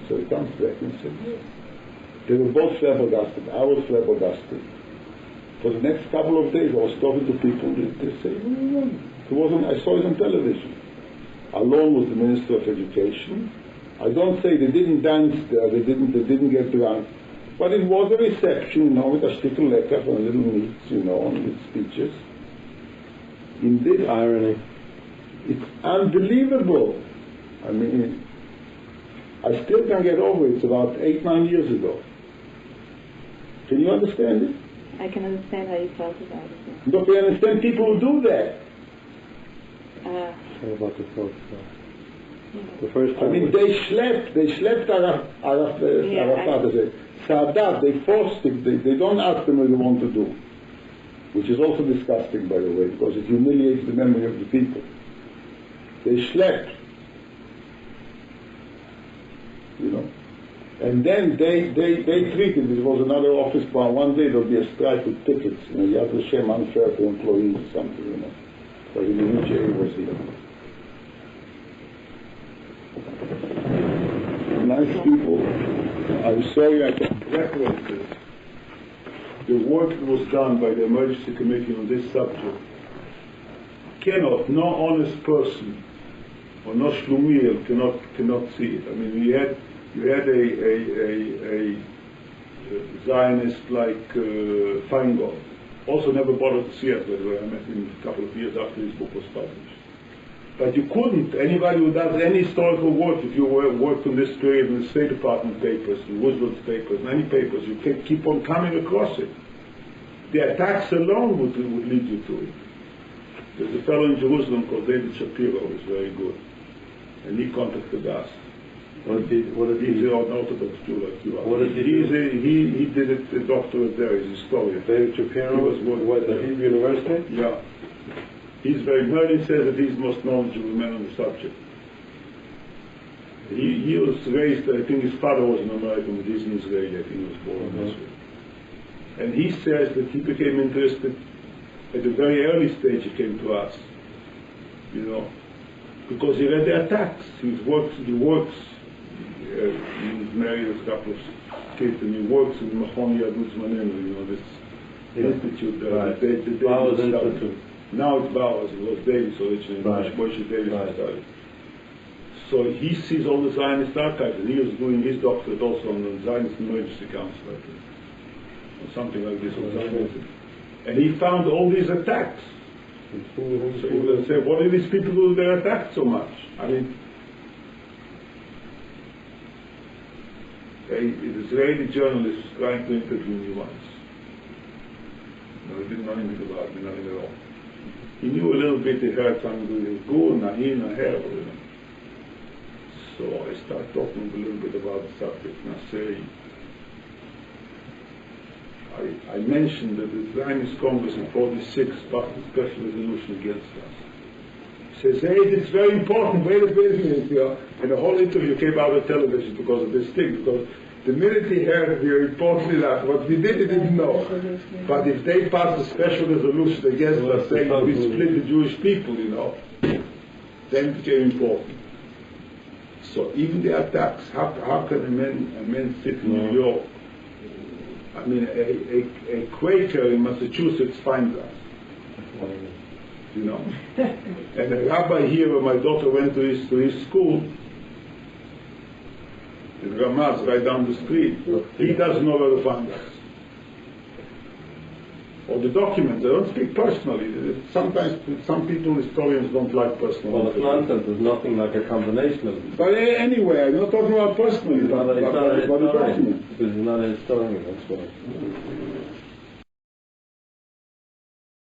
So he comes back and says, yeah. They were both flabbergasted. I was flabbergasted. For the next couple of days, I was talking to people. They say, I saw it on television. Alon was the Minister of Education. I don't say they didn't dance there, they didn't get drunk. But it was a reception, you know, with a shtickle letter and little meats, you know, and with speeches. In this irony. It's unbelievable. I mean, I still can't get over it. It's about 8-9 years ago. Can you understand it? I can understand how you felt about it. Yeah. Don't you understand people who do that? What about the folks? The first time. I mean, they slept Arafat. Sadat, they forced it. They don't ask them what they want to do. Which is also disgusting, by the way, because it humiliates the memory of the people. They slept, you know, and then they treated. It was another office bar. One day there'll be a strike with tickets. You know, Yad Vashem unfair to employees or something. You know, so the UJA was here. Nice people. I'm sorry I can't reference this. The work that was done by the emergency committee on this subject no honest person or no shlumiel cannot see it. I mean, you had a Zionist like Feingold, also never bothered to see us, by the way. I met him a couple of years after his book was published. But you couldn't, anybody who does any historical work, if you worked on this period in the State Department papers, in Roosevelt's papers, and any papers, you can keep on coming across it. The attacks alone would lead you to it. There's a fellow in Jerusalem called David Shapiro, who's very good, and he contacted us. He's an Orthodox Jew like you are. He did it, a doctorate there, he's a historian. David Shapiro was at the Hebrew University? Yeah. He's Merlin says that he's the most knowledgeable man on the subject. He was raised, I think his father was an American, but he's an Israeli, I think he was born in Israel. And he says that he became interested at a very early stage. He came to us, you know, because he read the attacks. He works, he's married with a couple of kids, and he works with Machon Yadut Zmanenu, you know, this institute, right. the Bauer's Institute. Now it's Bauer's, it was Davis originally, Moshe Davis started. So he sees all the Zionist archives, and he was doing his doctorate also on the Zionist Emergency Council, I think, or something like this. And he found all these attacks. So he would say, what do these people do? They're attacked so much. I mean, an Israeli journalist was trying to interview me once. No, he didn't know anything about me, nothing at all. He knew a little bit, he heard something with his Gur, Nahin, Naher, you know. So I started talking a little bit about the subject, and I mentioned that the Zionist Congress in 46 passed a special resolution against us. He says, hey, it's very important, wait a minute, you know. And the whole interview came out on television because of this thing, because the minute he heard we reported that, what we did, he didn't know. But if they pass a special resolution against us saying we split the Jewish people, you know, then it became important. So even the attacks, how can a man sit in New York? I mean, a Quaker in Massachusetts finds us. You know, and a rabbi here, where my daughter went to his school, the Ramaz right down the street, he doesn't know where to find us. Or the documents, I don't speak personally. Sometimes some people, historians, don't like personal. Well, it's nonsense. There's nothing like a combination of. But anyway, I'm not talking about personally, It's not a about the historian. documents. Because he's not a historian, that's why.